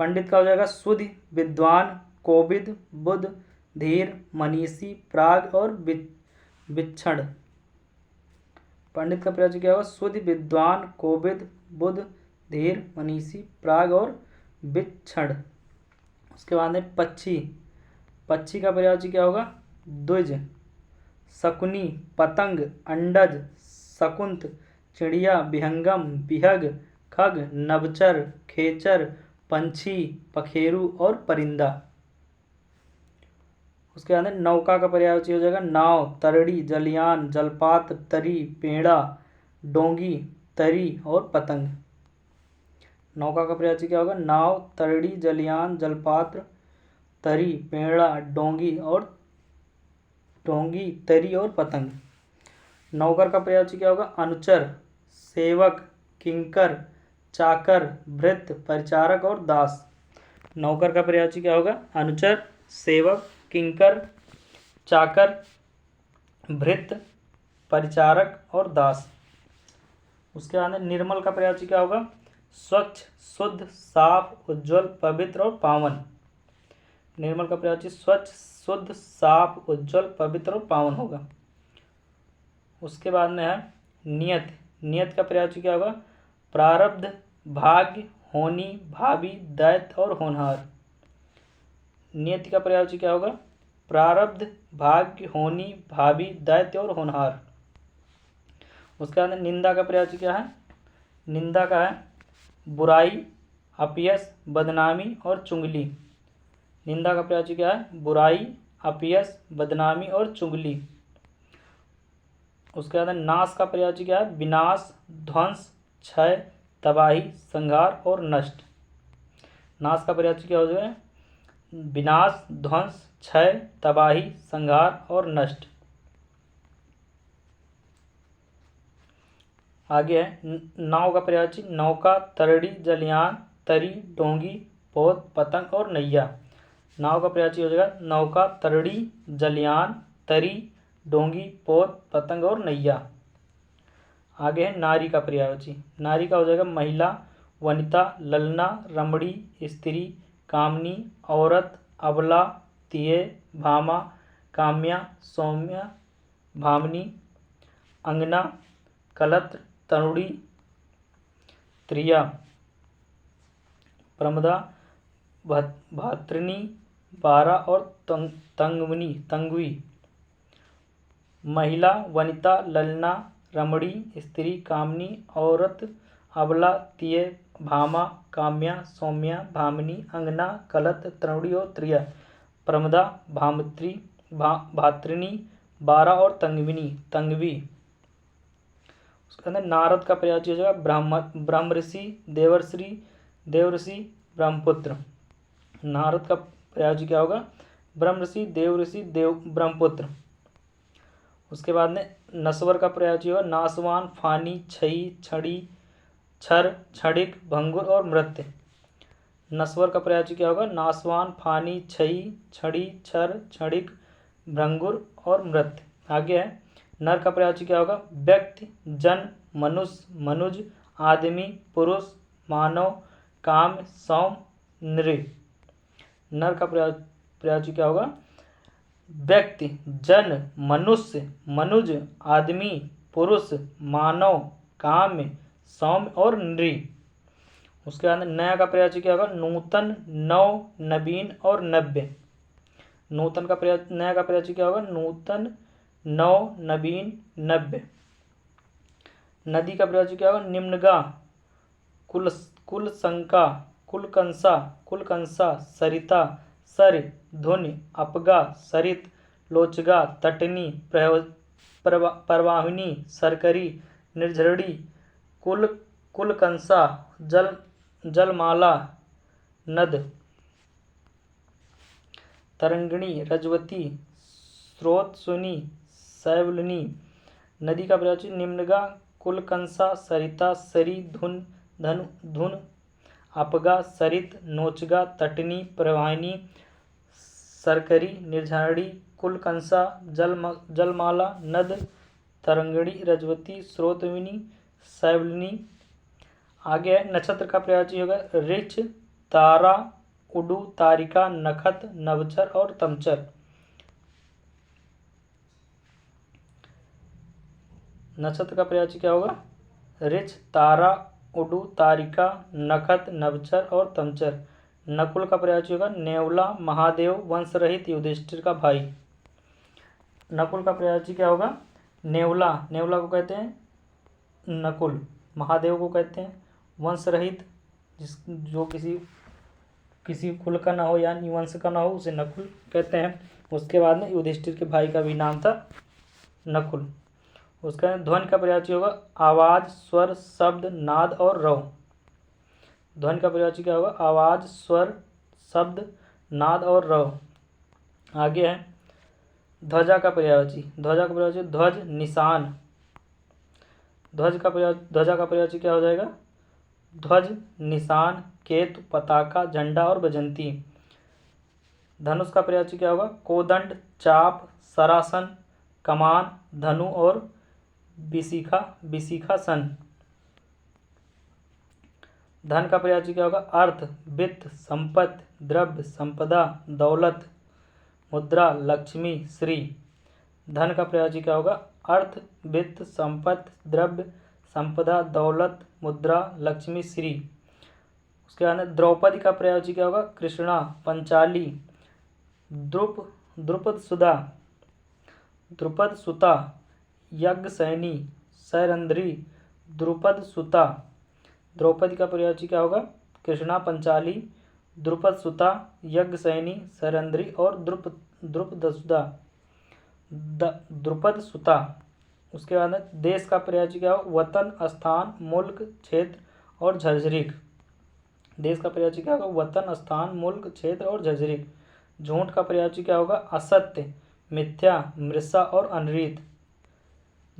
पंडित का हो जाएगा सुधि, विद्वान, कोविद, बुद्ध, धीर, मनीषी, प्राग और विक्षण। पंडित का पर्यायवाची क्या होगा? सुधि, विद्वान, कोविद, बुद्ध, धीर, मनीषी, प्राग और विक्षण। उसके बाद में पक्षी। पक्षी का पर्यायवाची क्या होगा? द्विज, शकुनी, पतंग, अंडज, शकुंत, चिड़िया, विहंगम, विहग, खग, नभचर, खेचर, पंछी, पखेरु और परिंदा। उसके बाद नौका का पर्यायवाची हो जाएगा नाव, तरड़ी, जलयान, जलपात्र, तरी, पेड़ा, डोंगी, तरी और पतंग। नौका का पर्यायवाची क्या होगा? नाव, तरड़ी, जलयान, जलपात्र, तरी, पेड़ा, डोंगी, तरी और पतंग। नौकर का पर्यायवाची क्या होगा? अनुचर, सेवक, किंकर, चाकर, भृत्य, परिचारक और दास। नौकर का पर्यायवाची क्या होगा? अनुचर, सेवक, किंकर, चाकर, भृत्य, परिचारक और दास। उसके बाद निर्मल का पर्यायवाची क्या होगा? स्वच्छ, शुद्ध, साफ, उज्ज्वल, पवित्र और पावन। निर्मल का पर्यायवाची स्वच्छ, शुद्ध, साफ, उज्ज्वल, पवित्र और पावन होगा। उसके बाद में है नियत। नियत का पर्यायवाची क्या होगा? प्रारब्ध, भाग्य, होनी, भावी, दैत्य और होनहार। नियति का पर्यायवाची क्या होगा? प्रारब्ध, भाग्य, होनी, भावी, दैत्य और होनहार। उसके बाद निंदा का पर्यायवाची क्या है? निंदा का है बुराई, अपयश, बदनामी और चुगली। निंदा का पर्यायवाची क्या है? बुराई, अपयश, बदनामी और चुगली। उसके बाद नाश का पर्यायवाची क्या है? विनाश, ध्वंस, क्षय, तबाही, संहार और नष्ट। नाश का पर्यायवाची क्या हो जाएगा? विनाश, ध्वंस, क्षय, तबाही, संहार और नष्ट। आगे है नाव का पर्यायवाची नौका, तरड़ी, जलयान, तरी, डोंगी, पोत, पतंग और नैया। नाव का पर्यायवाची हो जाएगा नौका, तरड़ी, जलयान, तरी, डोंगी, पोत, पतंग और नैया। आगे है नारी का पर्यायवाची। नारी का हो जाएगा महिला, वनिता, ललना, रमणी, स्त्री, कामनी, औरत, अबला, तिये, भामा, काम्या, सौम्या, भामनी, अंगना, कलत्र, तरुणी, त्रिया, प्रमदा, भातृणी, बारा और तंगवी। महिला, वनिता, ललना, रमणी, स्त्री, कामनी, औरत, अबला, तिये, भामा, काम्या, सौम्या, भामिनी, अंगना, कलत, तरुणी और त्रिया, प्रमदा, भातृणी, बारा और तंगवी। उसके अंदर नारद का पर्यायवाची हो जाएगा ब्रह्मऋषि, देवर्षि, ब्रह्मपुत्र। नारद का पर्यायवाची क्या होगा? ब्रह्मऋषि, देवर्षि, ब्रह्मपुत्र। उसके बाद में नश्वर का पर्यायवाची होगा नाशवान, फानी, क्षयी, छड़ी, क्षर, क्षणिक, भंगुर और मृत्य। नश्वर का पर्यायवाची क्या होगा? नाशवान, फानी, क्षयी, छड़ी, क्षर, क्षणिक, भंगुर और मृत्य। आगे है नर का पर्यायवाची क्या होगा? व्यक्ति, जन, मनुष्य, मनुज, आदमी, पुरुष, मानव, काम, सौम, नृ। नर का पर्यायवाची क्या होगा? व्यक्ति, जन, मनुष्य, मनुज, आदमी, पुरुष, मानव, काम्य, सौम्य और नृ। उसके बाद नया का पर्यायवाची क्या होगा? नूतन, नव, नवीन और नव्य। नूतन का नया का पर्यायवाची क्या होगा? नूतन, नव, नवीन, नव्य। नदी का पर्यायवाची क्या होगा? निम्नगा, कुलशंका, कुलकंसा, सरिता, सर, धुन, अपगा, सरित, लोचगा, तटनी, प्रवाहिनी, सरकरी, निर्झरणी, कुलकंसा, जलमाला, नद, तरंगिणी, रजवती, स्रोतस्विनी, शैवलिनी। नदी का पर्यायवाची निम्नगा, कुलकंसा, सरिता, सरी, धुन, अपगा, सरित, नोचगा, तटनी, प्रवाहिनी, सरकरी, निर्झरणी, कुलकंसा, जलमाला, नद, तरंगिणी, रजवती, स्रोतस्विनी, शैवलिनी। आगे है नक्षत्र का पर्यायवाची होगा ऋच, तारा, उडु, तारिका, नखत, नवचर और तमचर। नक्षत्र का पर्यायवाची क्या होगा? ऋच, तारा, उडु, तारिका, नखत, नवचर और तमचर। नकुल का पर्यायवाची होगा नेवला, महादेव, वंश रहित, युधिष्ठिर का भाई। नकुल का पर्यायवाची क्या होगा? नेवला, नेवला को कहते हैं नकुल। महादेव को कहते हैं वंश रहित, जो किसी कुल का ना हो यानी वंश का ना हो उसे नकुल कहते हैं। उसके बाद में युधिष्ठिर के भाई का भी नाम था नकुल। उसका ध्वनि का पर्यायवाची होगा आवाज, स्वर, शब्द, नाद और रव। ध्वनि का पर्यायवाची क्या होगा? आवाज, स्वर, शब्द, नाद और रव। आगे है ध्वजा का पर्यायवाची। ध्वजा का पर्यायवाची ध्वज, निशान। ध्वजा का पर्यायवाची क्या हो जाएगा? ध्वज, निशान, केतु, पताका, झंडा और बजंती। धनुष का पर्यायवाची क्या होगा? कोदंड, चाप, सरासन, कमान, धनु और विशिखा सन। धन का पर्यायवाची क्या होगा? अर्थ, वित्त, संपत्ति, द्रव्य, संपदा, दौलत, मुद्रा, लक्ष्मी, श्री। धन का पर्यायवाची क्या होगा? अर्थ, वित्त, संपत्ति, द्रव्य, संपदा, दौलत, मुद्रा, लक्ष्मी, श्री। उसके बाद द्रौपदी का पर्यायवाची क्या होगा? कृष्णा, पंचाली, द्रुपद सुता, यज्ञसेनी, सैरंध्री, द्रुपद सुता। द्रौपदी का पर्यायवाची क्या होगा? कृष्णा, पंचाली, द्रुपद सुता, यज्ञसेनी, सैरंध्री और द्रुपद सुता। उसके बाद देश का पर्यायवाची क्या होगा? वतन, स्थान, मुल्क, क्षेत्र और झरझरीक। देश का पर्यायवाची क्या होगा? वतन, स्थान, मुल्क, क्षेत्र और झरझरीक। झूठ का पर्यायवाची क्या होगा? असत्य, मिथ्या, मृषा और अनृत।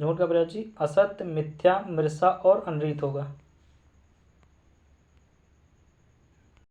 झूठ का पर्यायवाची असत्य, मिथ्या, मृषा और अनृत होगा।